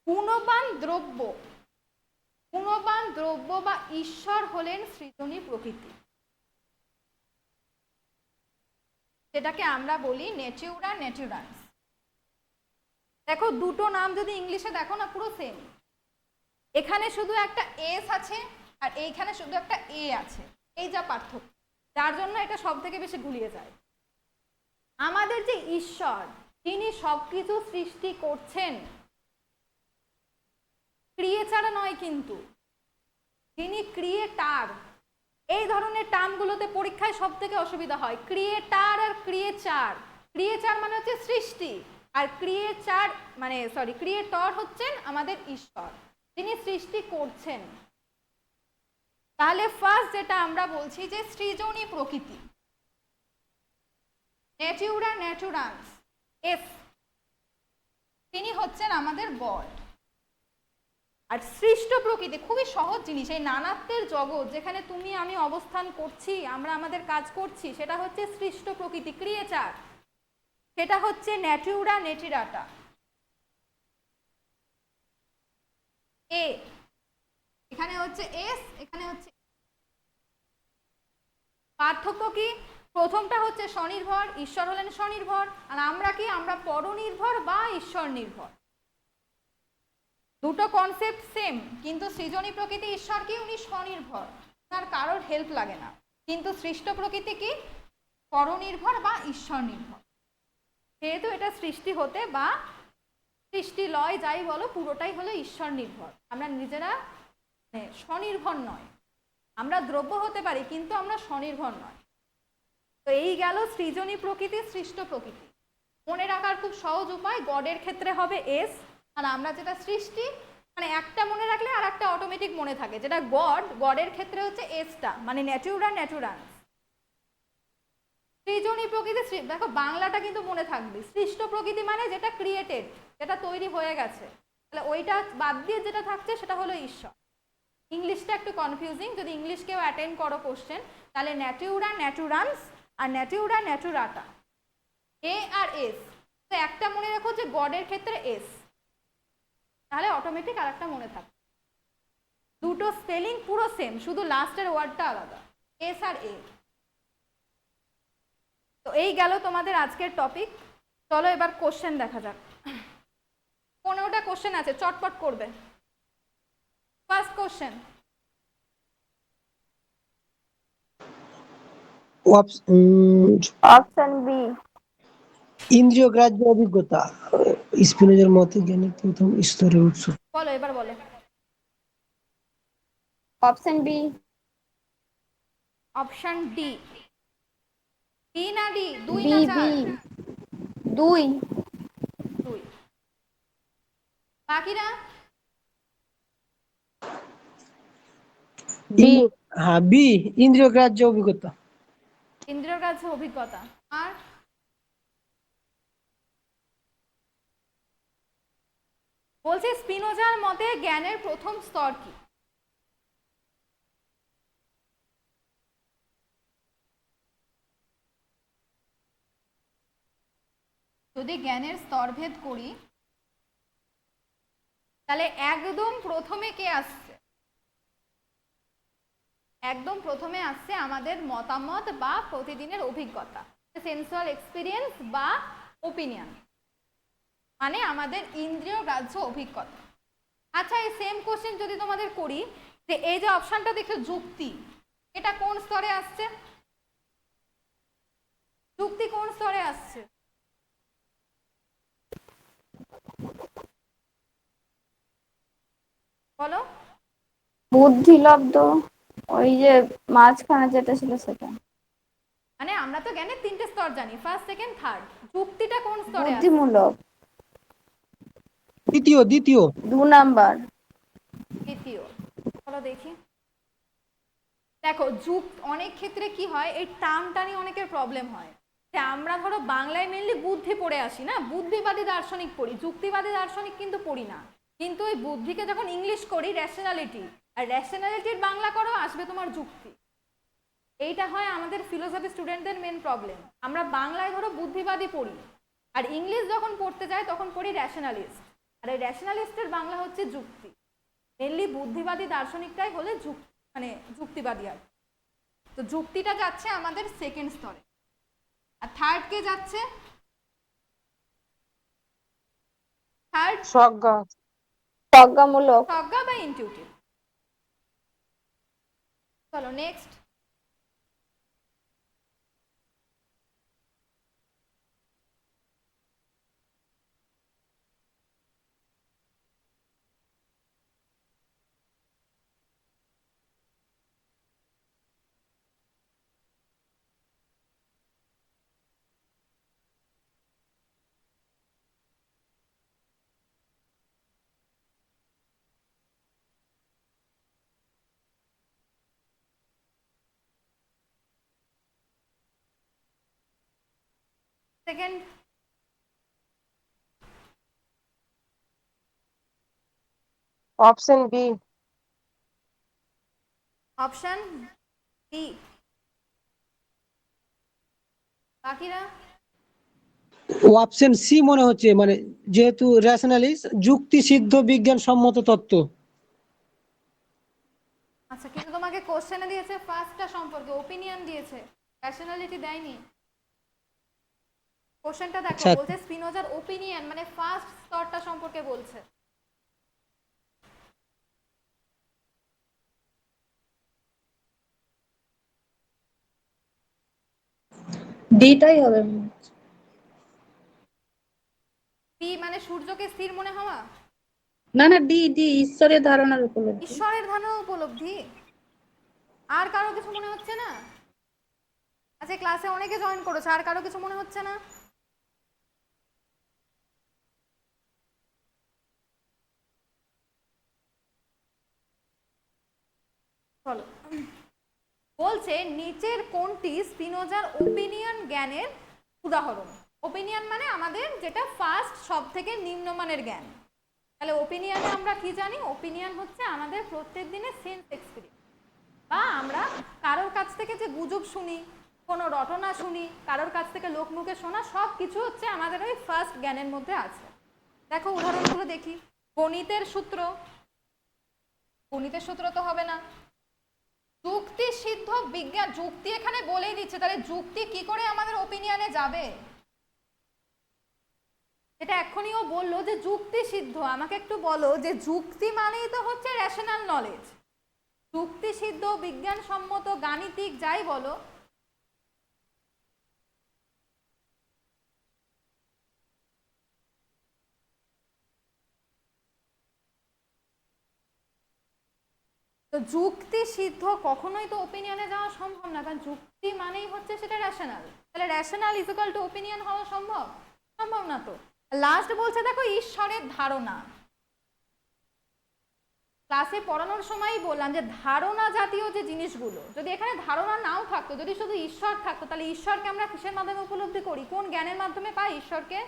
গুণবান দ্রব্য বা ঈশ্বর হলেন সৃজনী প্রকৃতি, যেটাকে আমরা বলি নেটিউরা নেটুরান্স। দেখো, দুটো নাম যদি ইংলিশে দেখো না, পুরো সেম। এখানে শুধু একটা এস আছে আর এইখানে শুধু একটা এ আছে, এই যা পার্থক্য, যার জন্য এটা সব থেকে বেশি গুলিয়ে যায়। আমাদের যে ঈশ্বর, তিনি সবকিছু সৃষ্টি করছেন, ক্রিয়েচার নয়, কিন্তু তিনি ক্রিয়েটার। এই ধরনের টার্মগুলোতে পরীক্ষায় সব থেকে অসুবিধা হয়, ক্রিয়েটার আর ক্রিয়েচার। ক্রিয়েচার মানে হচ্ছে সৃষ্টি, আর ক্রিয়েটর হচ্ছেন আমাদের ঈশ্বর, তিনি সৃষ্টি করছেন। তাহলে ফার্স্ট যেটা আমরা বলছি যে সৃজনী প্রকৃতি, নেটিউরা নেটুরান্স, এস, তিনি হচ্ছেন আমাদের গড। আর সৃষ্ট প্রকৃতি খুবই সহজ জিনিস, এই নানাত্বের জগৎ যেখানে তুমি আমি অবস্থান করছি, আমরা আমাদের কাজ করছি, সেটা হচ্ছে সৃষ্ট প্রকৃতি, ক্রিয়েচার। সেটা হচ্ছে নেটিউরা নেটিরাটা, এ, এখানে হচ্ছে এস, এখানে হচ্ছে। পার্থক্য কি? প্রথমটা হচ্ছে স্বনির্ভর, ঈশ্বর হলেন স্বনির্ভর, আর আমরা কি, আমরা পরনির্ভর বা ঈশ্বর নির্ভর। দুটো কনসেপ্ট সেম, কিন্তু সৃজনী প্রকৃতি ঈশ্বর কি, উনি স্বনির্ভর, তার কারোর হেল্প লাগে না। কিন্তু সৃষ্ট প্রকৃতি কি, পরনির্ভর বা ঈশ্বর নির্ভর। যেহেতু এটা সৃষ্টি হতে বা সৃষ্টি লয় যাই বলো, পুরোটাই হলো ঈশ্বর নির্ভর। আমরা নিজেরা স্বনির্ভর নয়। আমরা দ্রব্য হতে পারি, কিন্তু আমরা স্বনির্ভর নয়। তো এই গেল সৃজনী প্রকৃতি, সৃষ্ট প্রকৃতি। মনে রাখার খুব সহজ উপায়, গডের ক্ষেত্রে হবে এস, আর আমরা যেটা সৃষ্টি, মানে একটা মনে রাখলে আর একটা অটোমেটিক মনে থাকে, যেটা গডের ক্ষেত্রে হচ্ছে এসটা, মানে নেটিউরা নেটুরান্স। সৃজনী প্রকৃতি, দেখো বাংলাটা কিন্তু মনে থাকবে, সৃষ্ট প্রকৃতি মানে যেটা ক্রিয়েটেড, যেটা তৈরি হয়ে গেছে, তাহলে ওইটা বাদ দিয়ে যেটা থাকছে সেটা হলো ঈশ্বর। ইংলিশটা একটু কনফিউজিং, যদি ইংলিশ কেউ অ্যাটেন্ড করো কোশ্চেন, তাহলে নেটিউরা নেটুরান্স আর নেটিউরা নেটুরাটা, এ আর এস। তো একটা মনে রাখো যে গডের ক্ষেত্রে এস, তাহলে অটোমেটিক আর একটা মনে থাকবে। দুটো স্পেলিং পুরো সেম, শুধু লাস্টের ওয়ার্ডটা আলাদা, এস আর এ। তো এই গেল তোমাদের আজকের টপিক। চলো এবার কোশ্চেন দেখা যাক। 15টা কোশ্চেন আছে, চটপট করবে। First question, option B. ইন্দ্রিয় গ্রাহ্য অভিজ্ঞতা স্পিনোজার মতে জ্ঞানের প্রথম স্তরের উৎস। বলো এবার বলো। Option B. Option D. D না ডি, দুই বি না বি চার? 2। দুই। বাকিরা? বি। হ্যাঁ বি, ইন্দ্রিয় গ্রাহ্য অভিজ্ঞতা। ইন্দ্রিয়র কাছে অভিজ্ঞতা। আর বলছে স্পিনোজার মতে জ্ঞানের প্রথম স্তর কি? যদি জ্ঞানের স্তরভেদ করি তাহলে একদম প্রথমে কে আসছে? একদম প্রথমে আসছে আমাদের মতামত বা প্রতিদিনের অভিজ্ঞতা, সেন্সুয়াল এক্সপিরিয়েন্স বা ওপিনিয়ন, মানে আমাদের ইন্দ্রিয় গ্রাহ্য অভিজ্ঞতা। আচ্ছা, এই সেম কোশ্চেন যদি তোমাদের করি যে এই যে অপশনটা দেখো যুক্তি, এটা কোন স্তরে আসছে? যুক্তি কোন স্তরে আসছে? বলো। বুদ্ধিলব্ধ, ওই যে মাঝখানে যেটা ছিল সেটা। মানে আমরা তো জ্ঞানের তিনটে স্তর জানি, ফার্স্ট সেকেন্ড থার্ড, যুক্তিটা কোন স্তরে আসছে? বুদ্ধিমূলক দ্বিতীয় দ্বিতীয়। 2 নাম্বার। তৃতীয়। চলো দেখি। দেখো অনেক ক্ষেত্রে কি হয়, এই টার্মটা নিয়ে অনেকের প্রবলেম হয় যে আমরা ধরো বাংলায় মেনলি বুদ্ধি পড়ে আসি না, বুদ্ধিবাদী দার্শনিক পড়ি, যুক্তিবাদী দার্শনিক কিন্তু পড়ি না। কিন্তু ওই বুদ্ধিকে যখন ইংলিশ করি র্যাশনালিটি, আর র্যাশনালিটির বাংলা করো আসবে তোমার যুক্তি। এইটা হয় আমাদের ফিলোসফি স্টুডেন্টদের মেন প্রবলেম। আমরা বাংলায় ধরো বুদ্ধিবাদী পড়ি, আর ইংলিশ যখন পড়তে যাই তখন পড়ি র্যাশনালিস্ট, আর এই র্যাশনালিস্টের বাংলা হচ্ছে যুক্তি। মেনলি বুদ্ধিবাদী দার্শনিকটাই হলে মানে যুক্তিবাদী আর। তো যুক্তিটা যাচ্ছে আমাদের সেকেন্ড স্তরে, আর থার্ড কে যাচ্ছে? থার্ড সজ্ঞা। প্রজ্ঞামূলক। প্রজ্ঞা বা ইনটিউটিভ। চলো next. Second. Option B. Option D. বাকিরা? অপশন সি মনে হচ্ছে, মানে যেহেতু রেশনালিস্ট, যুক্তি সিদ্ধ বিজ্ঞান সম্মত তত্ত্ব। আচ্ছা, কিন্তু তোমাকে কোশ্চেনে দিয়েছে ফার্স্টটা সম্পর্কে, ওপিনিয়ন দিয়েছে, র্যাশনালিটি দেয়নি। কোশ্চেনটা দেখো, আচ্ছা বলছে স্পিনোজার ওপিনিয়ন মানে ফার্স্ট স্তরটা সম্পর্কে বলছে। ডিটাই হবে। পি মানে সূর্যকে স্থির মনে হওয়া? না না, ডি ডি ঈশ্বরের ধারণার উপলব্ধি। ঈশ্বরের ধারণা উপলব্ধি। আর কারো কিছু মনে হচ্ছে না? আচ্ছা, ক্লাসে অনেকে জয়েন করেছে, আর কারো কিছু মনে হচ্ছে না? চলো, বলছে নিচের কোনটি স্পিনোজার ওপিনিয়ন জ্ঞানের উদাহরণ? ওপিনিয়ন মানে আমাদের যেটা ফার্স্ট সব থেকে নিম্নমানের জ্ঞান। তাহলে ওপিনিয়নে আমরা কি জানি? ওপিনিয়ন হচ্ছে আমাদের প্রত্যেক দিনের সেন্স এক্সপিরিয়েন্স, বা আমরা কারোর কাছ থেকে যে গুজব শুনি, কোনো রটনা শুনি, কারোর কাছ থেকে লোকমুখে শোনা, সব কিছু হচ্ছে আমাদের ওই ফার্স্ট জ্ঞানের মধ্যে আছে। দেখো উদাহরণগুলো দেখি। গণিতের সূত্র, গণিতের সূত্র তো হবে না। যুক্তি সিদ্ধ বিজ্ঞান, যুক্তি এখানে বলেই দিচ্ছে, তাহলে যুক্তি কি করে আমাদের ওপিনিয়নে যাবে? এটা এখনই ও বললো যে যুক্তি সিদ্ধ, আমাকে একটু বলো যে যুক্তি মানেই তো হচ্ছে রেশনাল নলেজ। যুক্তি সিদ্ধ, বিজ্ঞানসম্মত, গাণিতিক, যাই বলো, তো যুক্তি সিদ্ধ কখনোই তো ওপিনিয়নে যাওয়া সম্ভব না, কারণ যুক্তি মানেই হচ্ছে সেটা র্যাশনাল। তাহলে rational is equal to opinion হওয়া সম্ভব? সম্ভব না তো। লাস্ট বলছে দেখো ঈশ্বরের ধারণা। ক্লাসে পড়ানোর সময়ই বললাম যে ধারণা জাতীয় যে জিনিসগুলো, যদি এখানে ধারণা নাও থাকতো, যদি শুধু ঈশ্বর থাকতো, তাহলে ঈশ্বরকে আমরা কিসের মাধ্যমে উপলব্ধি করি? কোন জ্ঞানের মাধ্যমে পাই ঈশ্বরকে?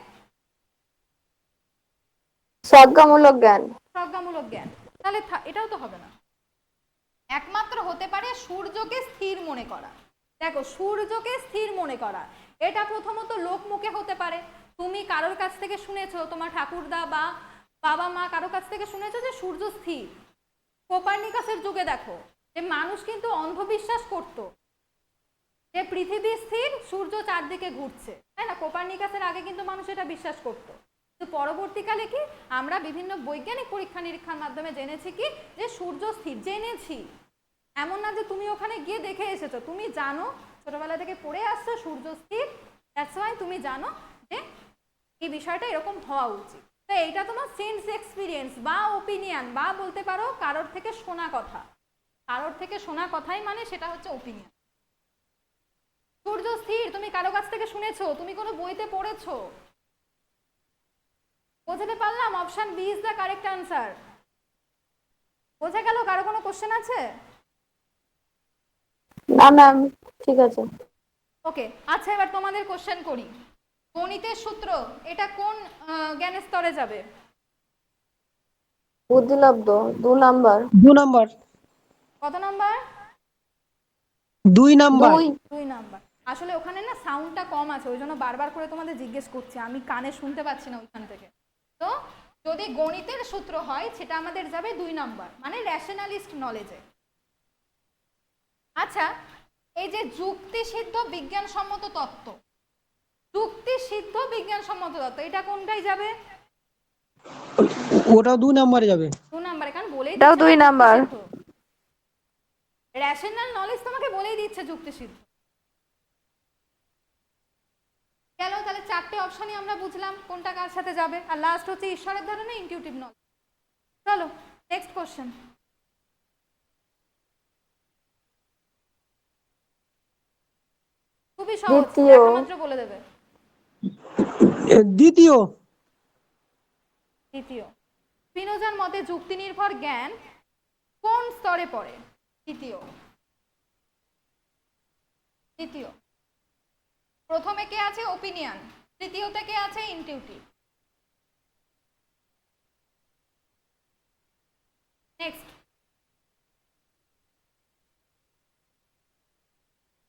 সজ্ঞামূলক জ্ঞান। প্রজ্ঞামূলক জ্ঞান। তাহলে এটাও তো হবে না। একমাত্র হতে পারে সূর্যকে স্থির মনে করা। দেখো, সূর্যকে স্থির মনে করা, এটা প্রথমত লোকমুখে হতে পারে। তুমি কারোর কাছ থেকে শুনেছো, তোমার ঠাকুরদা বা বাবা মা কারোর কাছ থেকে শুনেছো যে সূর্য স্থির। কোপার্নিকাসের যুগে দেখো যে মানুষ কিন্তু অন্ধবিশ্বাস করত যে পৃথিবী স্থির, সূর্য চারদিকে ঘুরছে, তাই না? কোপার্নিকাসের আগে কিন্তু মানুষ এটা বিশ্বাস করত। তো পরবর্তীকালে কি আমরা বিভিন্ন বৈজ্ঞানিক পরীক্ষা নিরীক্ষার মাধ্যমে জেনেছি কি যে সূর্য স্থির। জেনেছি, এমন না যে তুমি ওখানে গিয়ে দেখে এসেছো, তুমি জানো, ছোটবেলা থেকে পড়ে আসছো সূর্য স্থির, দ্যাটস ওয়াই তুমি জানো যে এই বিষয়টা এরকম হওয়া উচিত। তো এইটা তোমার সেন্স এক্সপিরিয়েন্স বা ওপিনিয়ন, বা বলতে পারো কারোর থেকে শোনা কথা। কারোর থেকে শোনা কথাই মানে সেটা হচ্ছে ওপিনিয়ন। সূর্য স্থির তুমি কারো কাছ থেকে শুনেছো, তুমি কোনো বইতে পড়েছো। বোঝাতে পারলাম? Option B is the correct answer. বোঝা গেল? কারো কোনো কোশ্চেন আছে? না ম্যাম, ঠিক আছে। ওকে, আচ্ছা এবার তোমাদের কোশ্চেন করি। গণিতের সূত্র এটা কোন জ্ঞানের স্তরে যাবে? বুদ্ধিলব্ধ 2 নাম্বার। 2 নাম্বার। কত নাম্বার? 2 নাম্বার। 2। 2 নাম্বার। আসলে ওখানে না সাউন্ডটা কম আছে, ওই জন্য বারবার করে তোমাদের জিজ্ঞেস করছি, আমি কানে শুনতে পাচ্ছি না ওইখান থেকে। তো যদি গণিতের সূত্র হয় সেটা আমাদের যাবে 2 নাম্বার, মানে র্যাশনালিস্ট নলেজে। আচ্ছা, এই যে যুক্তিসিদ্ধ বিজ্ঞানসম্মত তত্ত্ব, যুক্তিসিদ্ধ বিজ্ঞানসম্মত তত্ত্ব এটা কোনটাই যাবে? ওটাও 2 নাম্বারে যাবে। 2 নাম্বার। কারণ বলেই এটাও দিচ্ছে 2 নাম্বার। র্যাশনাল নলেজ তোমাকে বলেই দিচ্ছে যুক্তিসিদ্ধ। গেল, তাহলে 4টে অপশনই আমরা বুঝলাম কোনটা কার সাথে যাবে। আর লাস্ট হচ্ছে ঈশ্বরের ধারণা, ইনটিউটিভ নলেজ। চলো নেক্সট কোশ্চেন। খুবই সহজ, দ্বিতীয়। দেখা মাত্র বলে দেবে। দ্বিতীয়। দ্বিতীয়। স্পিনোজার মতে যুক্তি নির্ভর জ্ঞান কোন স্তরে পড়ে? দ্বিতীয়। দ্বিতীয়। প্রথমে কে আছে? ওপিনিয়ন। তৃতীয়তে কে আছে? Intuitive. Next.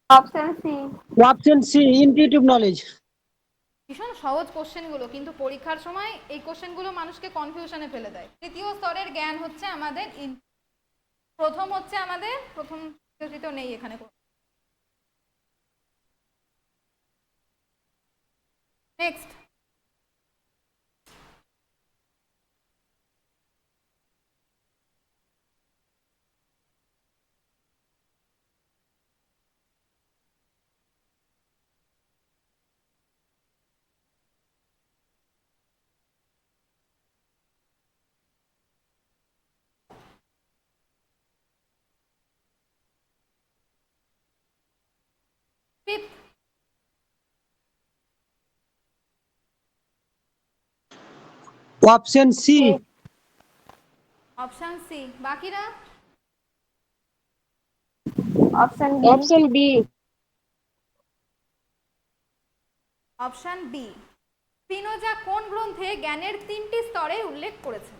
Option C. Option C, intuitive knowledge. ভীষণ সহজ কোশ্চেনগুলো, কিন্তু পরীক্ষার সময় এই কোশ্চেনগুলো মানুষকে কনফিউশনে ফেলে দেয়। তৃতীয় স্তরের জ্ঞান হচ্ছে আমাদের প্রথম হচ্ছে আমাদের প্রথম, তৃতীয় নেই এখানে। Next. Fifth. Option C. Option C. বাকিরা? Option B. Option B. Option B. Spinoza কোন গ্রন্থে জ্ঞানের 3টি স্তরের উল্লেখ করেছেন?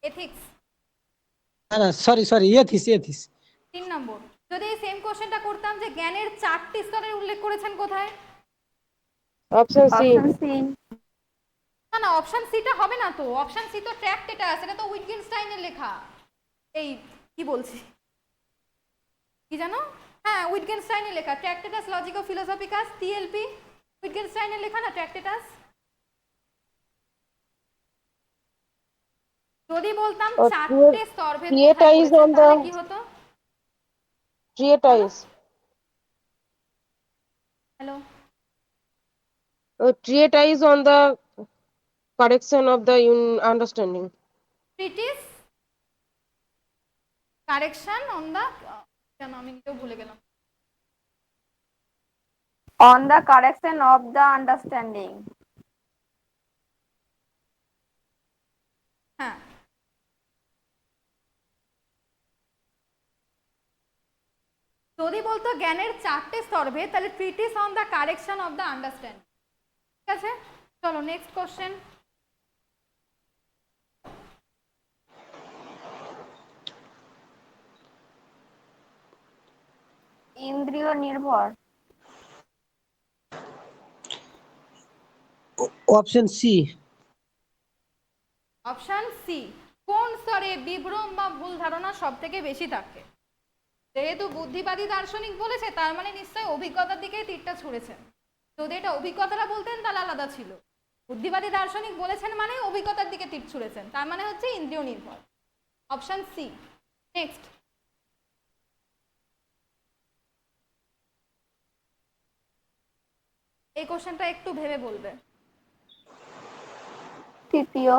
এথিক্স। না সরি সরি, এথিস এথিস। 3 নম্বর। যদি এই সেম কোশ্চেনটা করতাম যে জ্ঞানের 4টি স্তরের উল্লেখ করেছেন কোথায়? Option C. Option C. না না, অপশন সিটা হবে না তো। অপশন সি তো ট্র্যাক্টেটাস, এটা তো উইটগেনস্টাইনের লেখা। এই কি বলছি, কি জানো? হ্যাঁ, উইটগেনস্টাইনের লেখা ট্র্যাক্টেটাস লজিকো ফিলোসফিকাস, টিএলপি। উইটগেনস্টাইনের লেখা না ট্র্যাক্টেটাস। যদি বলতাম 4টে স্তরভেদ কোথায় treatise করেছেন, on the তাহলে কি হতো? treatise. Hello. A treatise on the correction of the understanding. Treatise correction on the, কেন আমি নিজেও ভুলে গেলাম। On the correction of the understanding. হ্যাঁ, যদি বলতো জ্ঞানের 4টে স্তরভেদ, তাহলে treatise on the correction of the understanding. ঠিক আছে, চলো নেক্সট কোশ্চেন। ইন্দ্রিয় নির্ভর। Option C. Option C. কোন স্তরে বিভ্রম বা ভুল ধারণা সব থেকে বেশি থাকে? যেহেতু বুদ্ধিবাদী দার্শনিক বলেছে, তার মানে নিশ্চয়ই অভিজ্ঞতার দিকেই তীরটা ছুঁড়েছেন। যদি এটা অভিজ্ঞতাটা বলতেন তাহলে আলাদা ছিল। বুদ্ধিবাদী দার্শনিক বলেছেন মানে অভিজ্ঞতার দিকে তীর ছুঁড়েছেন, তার মানে হচ্ছে ইন্দ্রিয় নির্ভর। Option C. নেক্সট। এই কোশ্চেনটা একটু ভেবে বলবে। তৃতীয়।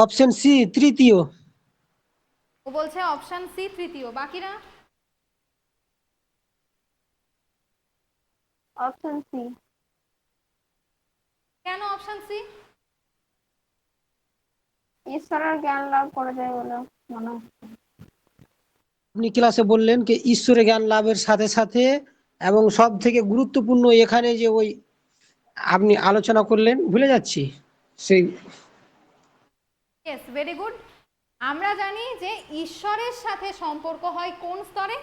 অপশন সি তৃতীয়। ও বলছে অপশন সি তৃতীয়, বাকিরা? Option C. কেন অপশন সি? ঈশ্বরের জ্ঞান লাভ করা যায় বলে মনে হয়। আপনি ক্লাসে বললেন যে ঈশ্বরের জ্ঞান লাভের সাথে সাথে, এবং সব থেকে গুরুত্বপূর্ণ এখানে যে ওই আপনি আলোচনা করলেন, ভুলে যাচ্ছি সেই। Yes, very good. আমরা জানি যে ঈশ্বরের সাথে সম্পর্ক হয় কোন স্তরে?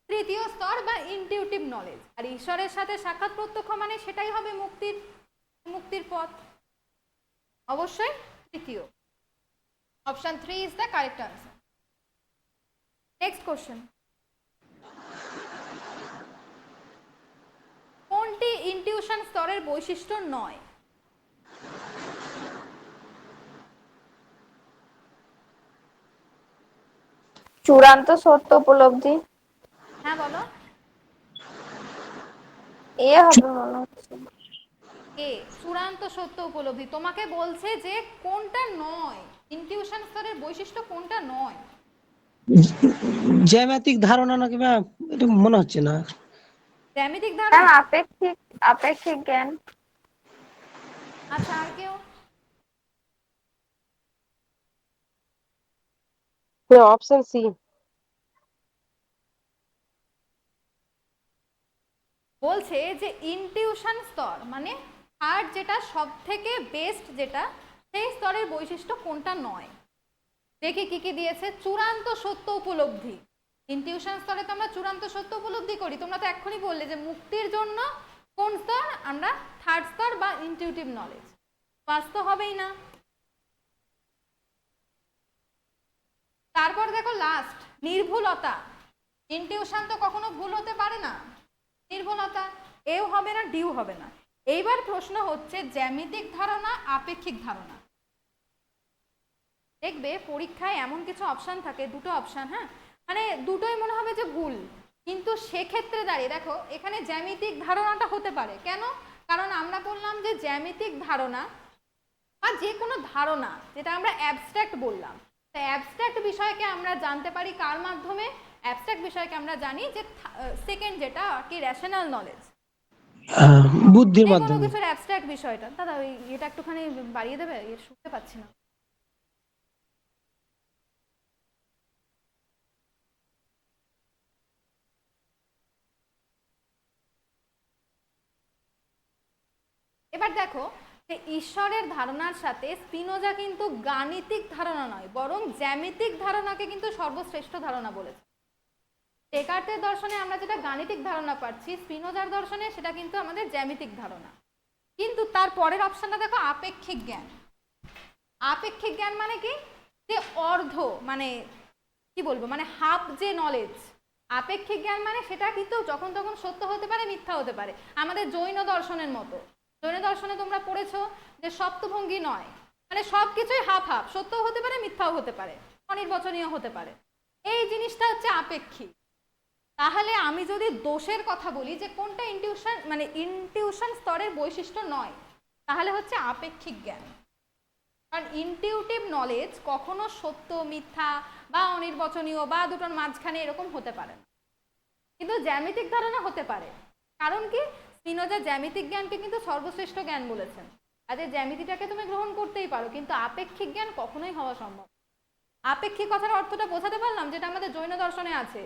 তৃতীয় স্তর বা ইনটিউটিভ নলেজ। আর ঈশ্বরের সাথে সাক্ষাৎ প্রত্যক্ষ মানে সেটাই হবে মুক্তির পথ। অবশ্যই তৃতীয়। Option 3 is the correct answer. Next question. কোনটি ইনটিউশন স্তরের বৈশিষ্ট্য নয়? চূড়ান্ত সত্য উপলব্ধি। হ্যাঁ বলো। এ হবে মনে হচ্ছে। এ, চূড়ান্ত সত্য উপলব্ধি। তোমাকে বলছে যে কোনটা নয়, ইনটিউশন স্তরের বৈশিষ্ট্য কোনটা নয়। জ্যামিতিক ধারণা নাকি ম্যাম, এটা মনে হচ্ছে না। জ্যামিতিক ম্যাম ধারণা। আপেক্ষিক জ্ঞান। আচ্ছা, আর কেউ? Option C. বলছে যে ইনটিউশন স্তর মানে থার্ড, যেটা সব থেকে বেস্ট, যেটা সেই স্তরের বৈশিষ্ট্য কোনটা নয়। দেখি কি কি দিয়েছে। চূড়ান্ত সত্য উপলব্ধি। ইনটিউশন স্তরে তো আমরা চূড়ান্ত সত্য উপলব্ধি করি। তোমরা তো এক্ষুনি বললে যে মুক্তির জন্য কোন স্তর? আমরা থার্ড স্তর বা ইনটিউটিভ নলেজ। বাস্তব হবেই না। তারপর দেখো লাস্ট, নির্ভুলতা। ইনটিউশন তো কখনো ভুল হতে পারে না। নির্ভুলতা, এও হবে না, ডিও হবে না। এইবার প্রশ্ন হচ্ছে জ্যামিতিক ধারণা, আপেক্ষিক ধারণা। দেখবে পরীক্ষায় এমন কিছু অপশন থাকে, দুটো অপশন, হ্যাঁ, মানে দুটোই মনে হবে যে ভুল, কিন্তু সেক্ষেত্রে দাঁড়িয়ে দেখো এখানে জ্যামিতিক ধারণাটা হতে পারে। কেন? কারণ আমরা বললাম যে জ্যামিতিক ধারণা বা যে কোনো ধারণা, যেটা আমরা অ্যাবস্ট্রাক্ট বললাম, অ্যাবস্ট্রাক্ট বিষয়কে আমরা জানতে পারি কার মাধ্যমে? অ্যাবস্ট্রাক্ট বিষয়কে আমরা জানি যে সেকেন্ড, যেটা কি রেশনাল নলেজ, বুদ্ধির যে কোনো মাধ্যমে। কিছুর অ্যাবস্ট্রাক্ট বিষয়টা। দাদা ওই এটা একটুখানি বাড়িয়ে দেবে, শুনতে পাচ্ছি না। এবার দেখো যে ঈশ্বরের ধারণার সাথে স্পিনোজা কিন্তু গাণিতিক ধারণা নয়, বরং জ্যামিতিক ধারণাকে কিন্তু সর্বশ্রেষ্ঠ ধারণা বলেছে। ডেকার্টের দর্শনে আমরা যেটা গাণিতিক ধারণা পাচ্ছি, স্পিনোজার দর্শনে সেটা কিন্তু আমাদের জ্যামিতিক ধারণা। কিন্তু তার পরের অপশনটা দেখো, আপেক্ষিক জ্ঞান। আপেক্ষিক জ্ঞান মানে কি? যে অর্ধ, মানে কি বলবো, মানে হাফ যে নলেজ। আপেক্ষিক জ্ঞান মানে সেটা কিন্তু যখন তখন সত্য হতে পারে, মিথ্যা হতে পারে। আমাদের জৈন দর্শনের মতো। জৈন দর্শনে তোমরা পড়েছো যে সপ্তভঙ্গি নয়, মানে সবকিছুই হাফ হাফ, সত্যও হতে পারে, মিথ্যাও হতে পারে, অনির্বচনীয় হতে পারে। এই জিনিসটা হচ্ছে আপেক্ষিক। তাহলে আমি যদি দোষের কথা বলি যে কোনটা ইনটিউশন, মানে ইনটিউশন স্তরের বৈশিষ্ট্য নয়, তাহলে হচ্ছে আপেক্ষিক জ্ঞান। কারণ ইনটিউটিভ নলেজ কখনো সত্য মিথ্যা বা অনির্বচনীয় বা দুটোর মাঝখানে এরকম হতে পারে না, কিন্তু জ্যামিতিক ধারণা হতে পারে। কারণ কি, স্পিনোজা জ্যামিতিক জ্ঞানকে কিন্তু সর্বশ্রেষ্ঠ জ্ঞান বলেছেন। আজ জ্যামিতিটাকে তুমি গ্রহণ করতেই পারো, কিন্তু আপেক্ষিক জ্ঞান কখনোই হওয়া সম্ভব। আপেক্ষিক কথার অর্থটা বোঝাতে পারলাম, যেটা আমাদের জৈন দর্শনে আছে।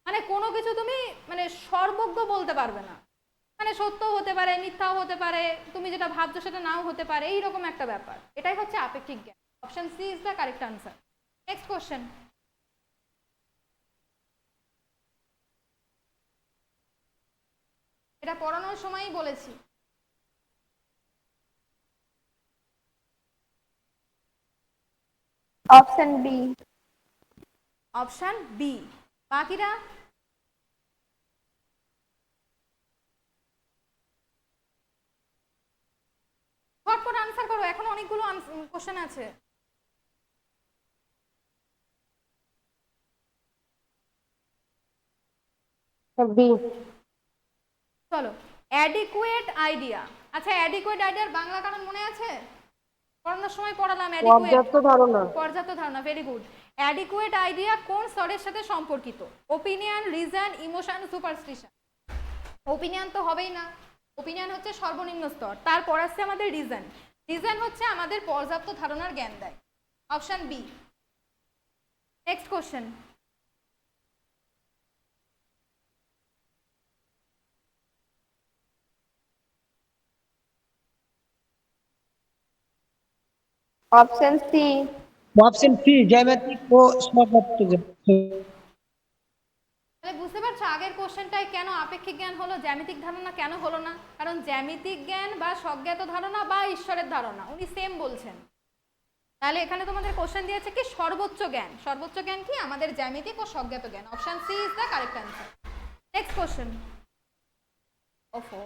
মানে কোনো কিছু তুমি মানে সর্বজ্ঞ বলতে পারবে না, মানে সত্য হতে পারে, মিথ্যাও হতে পারে, তুমি যেটা ভাবছো সেটা নাও হতে পারে, এইরকম একটা ব্যাপার। এটাই হচ্ছে আপেক্ষিক জ্ঞান। Option C is the correct answer. Next question. এটা পড়ানোর সময়ই বলেছি। Option B. Option B. বাকিরা ফটফট আনসার করো, এখন অনেকগুলো কোশ্চেন আছে। বি। চলো, অ্যাডিকুয়েট আইডিয়া। আচ্ছা, অ্যাডিকুয়েট আইডিয়ার বাংলা কারণ মনে আছে? পড়ানোর সময় পড়ালাম অ্যাডিকুয়েট, পর্যাপ্ত ধারণা। পর্যাপ্ত ধারণা। Very good. অ্যাডিকুয়েট আইডিয়া কোন স্তরের সাথে সম্পর্কিত? Opinion, reason, emotion, superstition? Opinion তো হবেই না, ওপিনিয়ন হচ্ছে সর্বনিম্ন স্তর। তারপর আসছে আমাদের রিজন। রিজন হচ্ছে আমাদের পর্যাপ্ত ধারণার জ্ঞান দেয়। Option B. Next question. Option C. Option C, জ্যামিতিক ও স্থাপত্য জ্ঞান। তাহলে বুঝতে পারছো আগের কোশ্চেনটাই কেন আপেক্ষিক জ্ঞান হলো, জ্যামিতিক ধারণা কেন হলো না? কারণ জ্যামিতিক জ্ঞান বা স্বজ্ঞাত ধারণা বা ঈশ্বরের ধারণা উনি সেম বলছেন। তাহলে এখানে তোমাদের কোশ্চেন দিয়েছে কি সর্বোচ্চ জ্ঞান। সর্বোচ্চ জ্ঞান কি? আমাদের জ্যামিতিক ও স্বজ্ঞাত জ্ঞান। Option C is the correct answer. Next question. ওফো,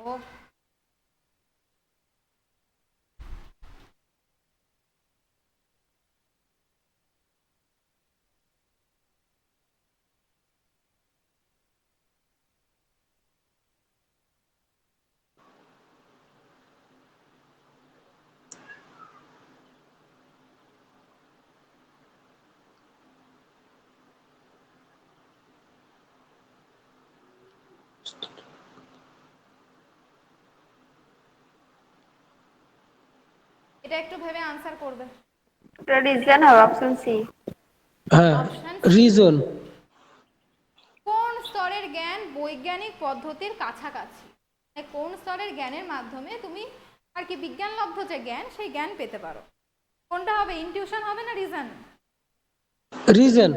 এটা একটু ভেবে আনসার করবে। এটা রিজন হবে অপশন সি। হ্যাঁ, অপশন রিজন। কোন স্তরের জ্ঞান বৈজ্ঞানিক পদ্ধতির কাছাকাছি? মানে কোন স্তরের জ্ঞানের মাধ্যমে তুমি আর কি বিজ্ঞানলব্ধ যে জ্ঞান সেই জ্ঞান পেতে পারো? কোনটা হবে? ইনটিউশন হবে না রিজন? রিজন।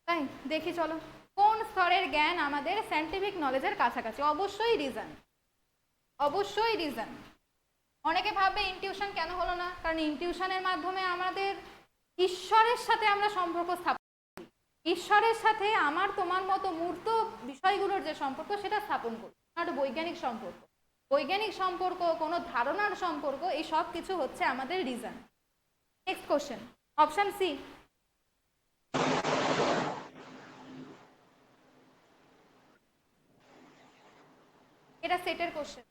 তাই দেখি চলো, কোন স্তরের জ্ঞান আমাদের সায়েন্টিফিক নলেজের কাছাকাছি? অবশ্যই রিজন, অবশ্যই রিজন। অনেকে ভাববে ইনটিউশন কেন হলো না, কারণ ইনটিউশনের মাধ্যমে আমাদের ঈশ্বরের সাথে আমরা সম্পর্ক স্থাপন করি। ঈশ্বরের সাথে আমার তোমার মতো মূর্ত বিষয়গুলোর যে সম্পর্ক সেটা স্থাপন করি, একটা বৈজ্ঞানিক সম্পর্ক। বৈজ্ঞানিক সম্পর্ক, কোনো ধারণার সম্পর্ক, এই সব কিছু হচ্ছে আমাদের reason. Next question. Option C. এটা সেটের কোশ্চেন।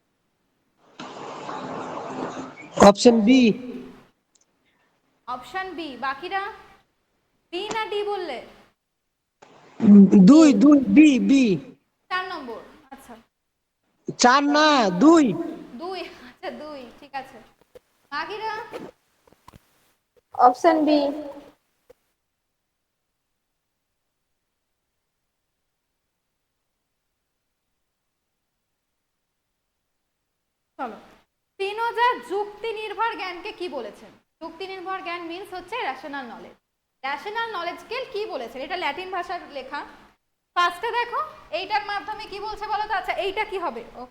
Option B. Option B. বাকিরা বি না ডি বললে? দুই, দুই, বি, বি। 4 নম্বর। আচ্ছা, 4 না, 2। 2। আচ্ছা 2, ঠিক আছে। বাকিরা অপশন বি। চলো, স্পিনোজা যুক্তি নির্ভর জ্ঞানকে কি বলেছেন? যুক্তি নির্ভর জ্ঞান মিন্স হচ্ছে রেশনাল নলেজ। রেশনাল নলেজকে কি বলেছেন? এটা ল্যাটিন ভাষার লেখা। ফার্স্টে দেখো এইটার মাধ্যমে কি বলছে বলো তো। আচ্ছা, এইটা কি হবে? ও,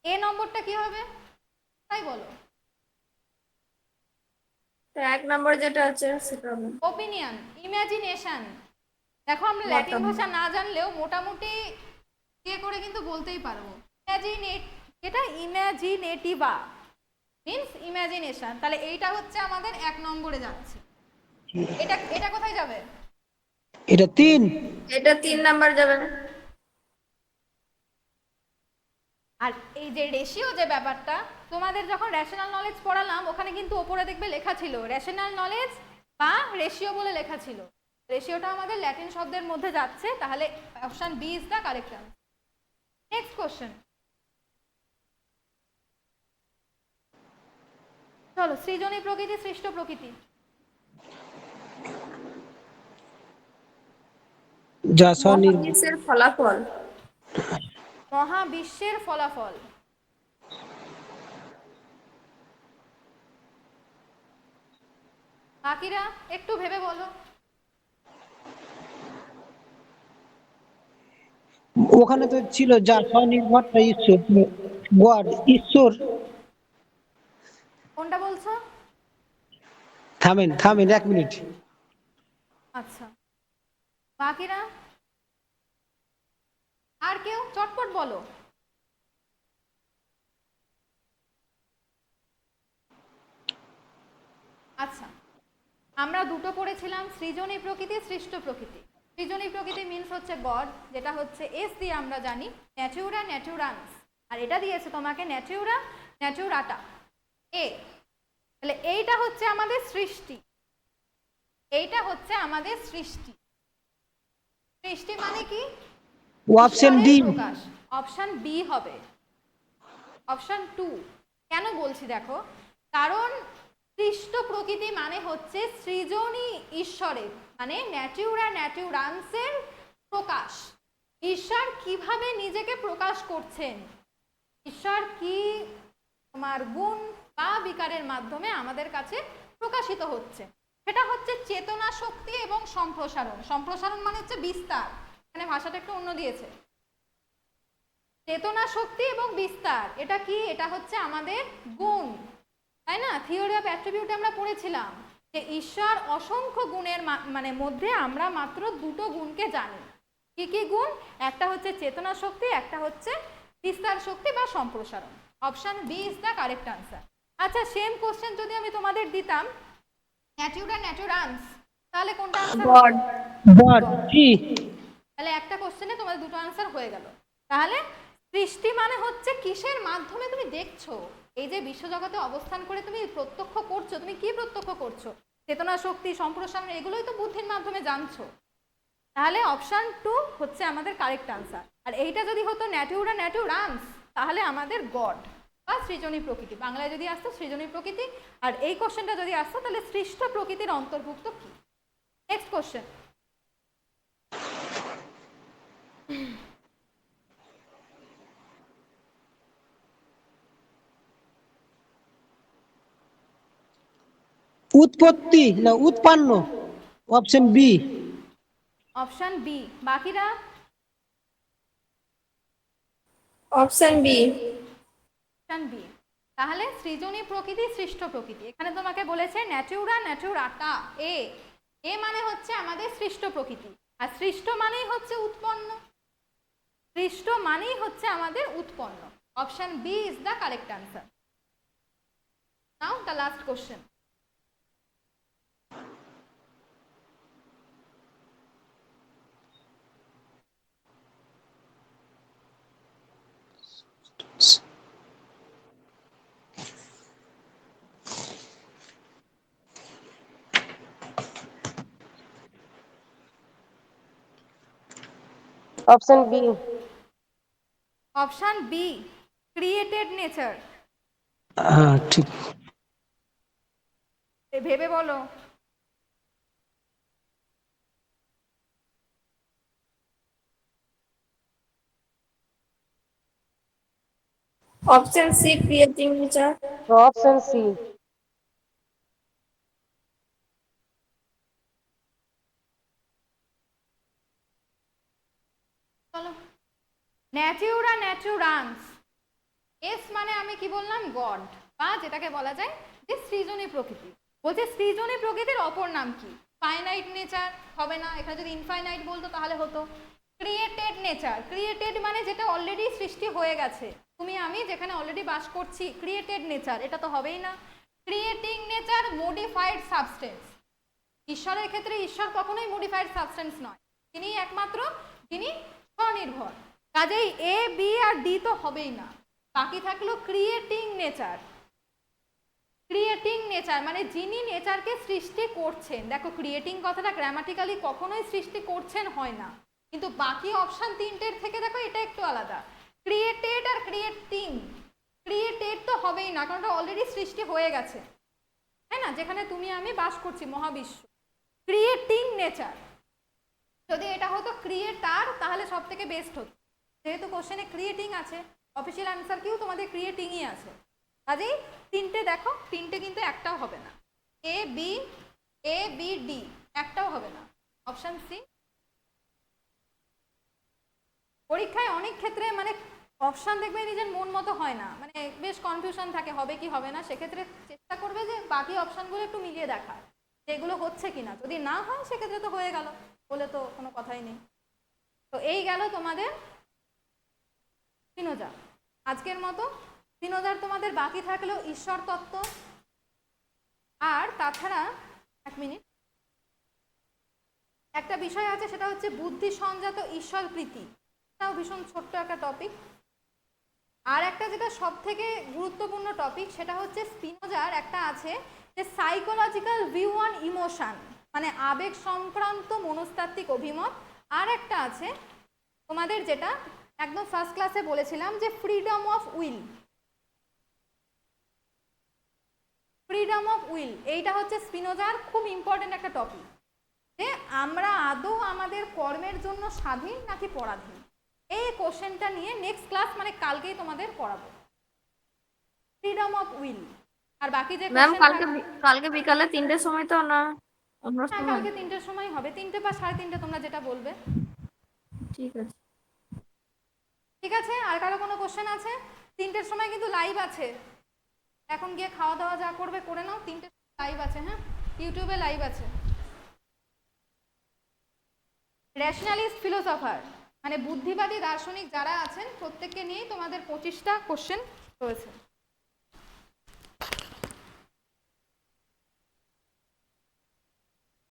এ নম্বরটা কি হবে তাই বলো। তো 1 নম্বর যেটা আছে সেটা হবে ওপিনিয়ন, ইমাজিনেশন। দেখো আমরা ল্যাটিন ভাষা না জানলেও মোটামুটি ইয়ে করে কিন্তু বলতেই পারবো। এটা ইমাজিনেটিভা মিন্স ইমাজিনেশন। তাহলে এইটা হচ্ছে আমাদের 1 নম্বরে যাচ্ছে। এটা এটা কোথায় যাবে? এটা 3। এটা 3 নাম্বার যাবে না? আর এই যে রেশিও যে ব্যাপারটা, তোমাদের যখন রেশনাল নলেজ পড়ালাম ওখানে কিন্তু ওপরে দেখবে লেখা ছিল রেশনাল নলেজ বা রেশিও বলে লেখা ছিল। রেশিওটা আমাদের ল্যাটিন শব্দের মধ্যে যাচ্ছে, তাহলে option B is the correct answer. Next question, চলো সৃজনী প্রকৃতি সৃষ্ট প্রকৃতি। যা স্বনির্ভর। মহাবিশ্বের ফলাফল। মহাবিশ্বের ফলাফল। বাকিরা একটু ভেবে বলো। ওখানে তো ছিল যা স্বনির্ভরতা ঈশ্বর, গড, ঈশ্বর। কোনটা বলছো? থামেন থামেন 1 মিনিট। আচ্ছা, বাকিরা আর কেউ চটপট বলো। আচ্ছা, আমরা দুটো পড়েছিলাম, সৃজনী প্রকৃতি সৃষ্ট প্রকৃতি। সৃজনী প্রকৃতি মিন্স হচ্ছে গড, যেটা হচ্ছে এস দিয়ে আমরা জানি, ন্যাচুরা ন্যাচুরান্স, আর এটা দিয়েছে তোমাকে ন্যাচুরা ন্যাচুরাটা এ। তাহলে এইটা হচ্ছে আমাদের সৃষ্টি, এইটা হচ্ছে আমাদের সৃষ্টি। সৃষ্টি মানে কি? অপশন ঈশ্বরের ডি। প্রকাশ। অপশন বি হবে। অপশন 2 কেন বলছি দেখো, কারণ সৃষ্ট প্রকৃতি মানে হচ্ছে সৃজনী ঈশ্বরের, মানে ন্যাচুরা ন্যাচুরান্সের প্রকাশ। ঈশ্বর কিভাবে নিজেকে প্রকাশ করছেন, ঈশ্বর কি তোমার গুণ বা বিকারের মাধ্যমে আমাদের কাছে প্রকাশিত হচ্ছে, সেটা হচ্ছে চেতনা শক্তি এবং সম্প্রসারণ। সম্প্রসারণ মানে হচ্ছে বিস্তার, এখানে ভাষাটা একটু অন্য দিয়েছে। চেতনা শক্তি এবং বিস্তার, এটা কি? এটা হচ্ছে আমাদের গুণ, তাই না? থিওরি অফ অ্যাট্রিবিউট আমরা পড়েছিলাম যে ঈশ্বর অসংখ্য গুণের মানে মধ্যে আমরা মাত্র দুটো গুণকে জানি। কি কি গুণ? একটা হচ্ছে চেতনা শক্তি, একটা হচ্ছে বিস্তার শক্তি বা সম্প্রসারণ। Option B is the correct answer. আচ্ছা, সেম কোশ্চেন যদি আমি তোমাদের দিতাম ন্যাচুরা ন্যাচুরান্স, তাহলে কোনটা আনসার? গড। গড কি? তাহলে একটা কোশ্চেনে তোমাদের দুটো আনসার হয়ে গেল। তাহলে সৃষ্টি মানে হচ্ছে কিসের মাধ্যমে তুমি দেখছো, এই যে বিশ্বজগতে অবস্থান করে তুমি প্রত্যক্ষ করছো, তুমি কি প্রত্যক্ষ করছো? চেতনা শক্তি সম্প্রসারণ, এগুলোই তো বুদ্ধির মাধ্যমে জানছো। তাহলে অপশন 2 হচ্ছে আমাদের কারেক্ট আনসার। আর এইটা যদি হতো ন্যাচুরা ন্যাচুরান্স, তাহলে আমাদের গড বা সৃজনী প্রকৃতি, বাংলায় যদি আসতো সৃজনী প্রকৃতি, আর এই কোশ্চেনটা যদি আসতো তাহলে সৃষ্ট প্রকৃতির অন্তর্ভুক্ত কি। নেক্সট কোশ্চেন, উৎপত্তি না উৎপন্ন? Option B. Option B. বাকিরা? Option B. Option B. তাহলে সৃজনী প্রকৃতি সৃষ্ট প্রকৃতি, এখানে তোমাকে বলেছে ন্যাচুরা ন্যাচুরাটা এ। এ মানে হচ্ছে আমাদের সৃষ্ট প্রকৃতি, আর সৃষ্ট মানেই হচ্ছে উৎপন্ন। সৃষ্ট মানেই হচ্ছে আমাদের উৎপন্ন। Option B is the correct answer. Now the last question. Option B. Option B, created nature. হ্যাঁ ঠিক। ভেবে বলো। Option C, creating nature. Option C. চলো, ন্যাচুরা ন্যাচুরান্স, এস মানে আমি কি বললাম, গড, বা যেটাকে বলা যায় যে সৃজনী প্রকৃতি। বলছে সৃজনী প্রকৃতির অপর নাম কি? ফাইনাইট নেচার হবে না, এখানে যদি ইনফাইনাইট বলতো তাহলে হতো। ক্রিয়েটেড নেচার, ক্রিয়েটেড মানে যেটা অলরেডি সৃষ্টি হয়ে গেছে, তুমি আমি যেখানে অলরেডি বাস করছি, ক্রিয়েটেড নেচার, এটা তো হবেই না। Creating nature, modified substance. ঈশ্বরের ক্ষেত্রে ঈশ্বর কখনোই মডিফাইড সাবস্টেন্স নয়, তিনি একমাত্র যিনি স্বনির্ভর। কাজেই এ বি আর ডি তো হবেই না, বাকি থাকলো ক্রিয়েটিং নেচার। ক্রিয়েটিং নেচার মানে যিনি নেচারকে সৃষ্টি করছেন। দেখো ক্রিয়েটিং কথাটা গ্রামাটিক্যালি কখনোই সৃষ্টি করছেন হয় না, কিন্তু বাকি অপশন তিনটের থেকে দেখো এটা একটু আলাদা। ক্রিয়েটেড আর ক্রিয়েটিং, ক্রিয়েটেড তো হবেই না কারণ অলরেডি সৃষ্টি হয়ে গেছে, তাই না, যেখানে তুমি আমি বাস করছি মহাবিশ্ব। ক্রিয়েটিং নেচার, যদি এটা হতো ক্রিয়েটার তাহলে সব থেকে বেস্ট হতো, যেহেতু কোশ্চেনে ক্রিয়েটিং আছে, অফিসিয়াল অ্যান্সার কিও তোমাদের ক্রিয়েটিংই আছে। কাজেই তিনটে দেখো, তিনটে কিন্তু একটাও হবে না। এ বি ডি একটাও হবে না, অপশন সি। পরীক্ষায় অনেক ক্ষেত্রে মানে অপশন দেখবে নিজের মন মতো হয় না, মানে বেশ কনফিউশন থাকে হবে কি হবে না, সেক্ষেত্রে চেষ্টা করবে যে বাকি অপশনগুলো একটু মিলিয়ে দেখা যেগুলো হচ্ছে কিনা, যদি না হয় সেক্ষেত্রে তো হয়ে গেল, বলে তো কোনো কথাই নেই। তো এই গেল তোমাদের স্পিনোজা। আজকের মতো স্পিনোজার তোমাদের বাকি থাকলো ঈশ্বর তত্ত্ব, আর তাছাড়া এক মিনিট একটা বিষয় আছে সেটা হচ্ছে বুদ্ধি সংজাত ঈশ্বর প্রীতি, এটাও ভীষণ ছোট্ট একটা টপিক। আর একটা যেটা সব থেকে গুরুত্বপূর্ণ টপিক সেটা হচ্ছে স্পিনোজার একটা আছে যে সাইকোলজিক্যাল ভিউ অন ইমোশন, মানে আবেগ সংক্রান্ত মনস্তাত্ত্বিক অভিমত। আর একটা আছে তোমাদের যেটা একদম ফার্স্ট ক্লাসে বলেছিলাম যে freedom of will. Freedom of will এইটা হচ্ছে স্পিনোজার খুব ইম্পর্টেন্ট একটা টপিক, যে আমরা আদৌ আমাদের কর্মের জন্য স্বাধীন নাকি পরাধীন। এই কোশ্চেনটা নিয়ে নেক্সট ক্লাস মানে কালকেই তোমাদের পড়াবো ফ্রিডম অফ উইল। আর বাকি যে ম্যাম কালকে বিকালে 3টের সময় তো না অন্য হ্যাঁ সময়? কালকে 3টের সময় হবে, 3টে বা 3:30 তোমরা যেটা বলবে। ঠিক আছে। ঠিক আছে, আর কারো কোনো কোশ্চেন আছে? 3টের সময় কিন্তু লাইভ আছে, এখন গিয়ে খাওয়া দাওয়া যা করবে করে নাও, 3টে লাইভ আছে, হ্যাঁ ইউটিউবে লাইভ আছে। রেশনালিস্ট ফিলোসফার মানে বুদ্ধিবাদী দার্শনিক যারা আছেন প্রত্যেককে নিয়েই তোমাদের 25টা কোশ্চেন রয়েছে।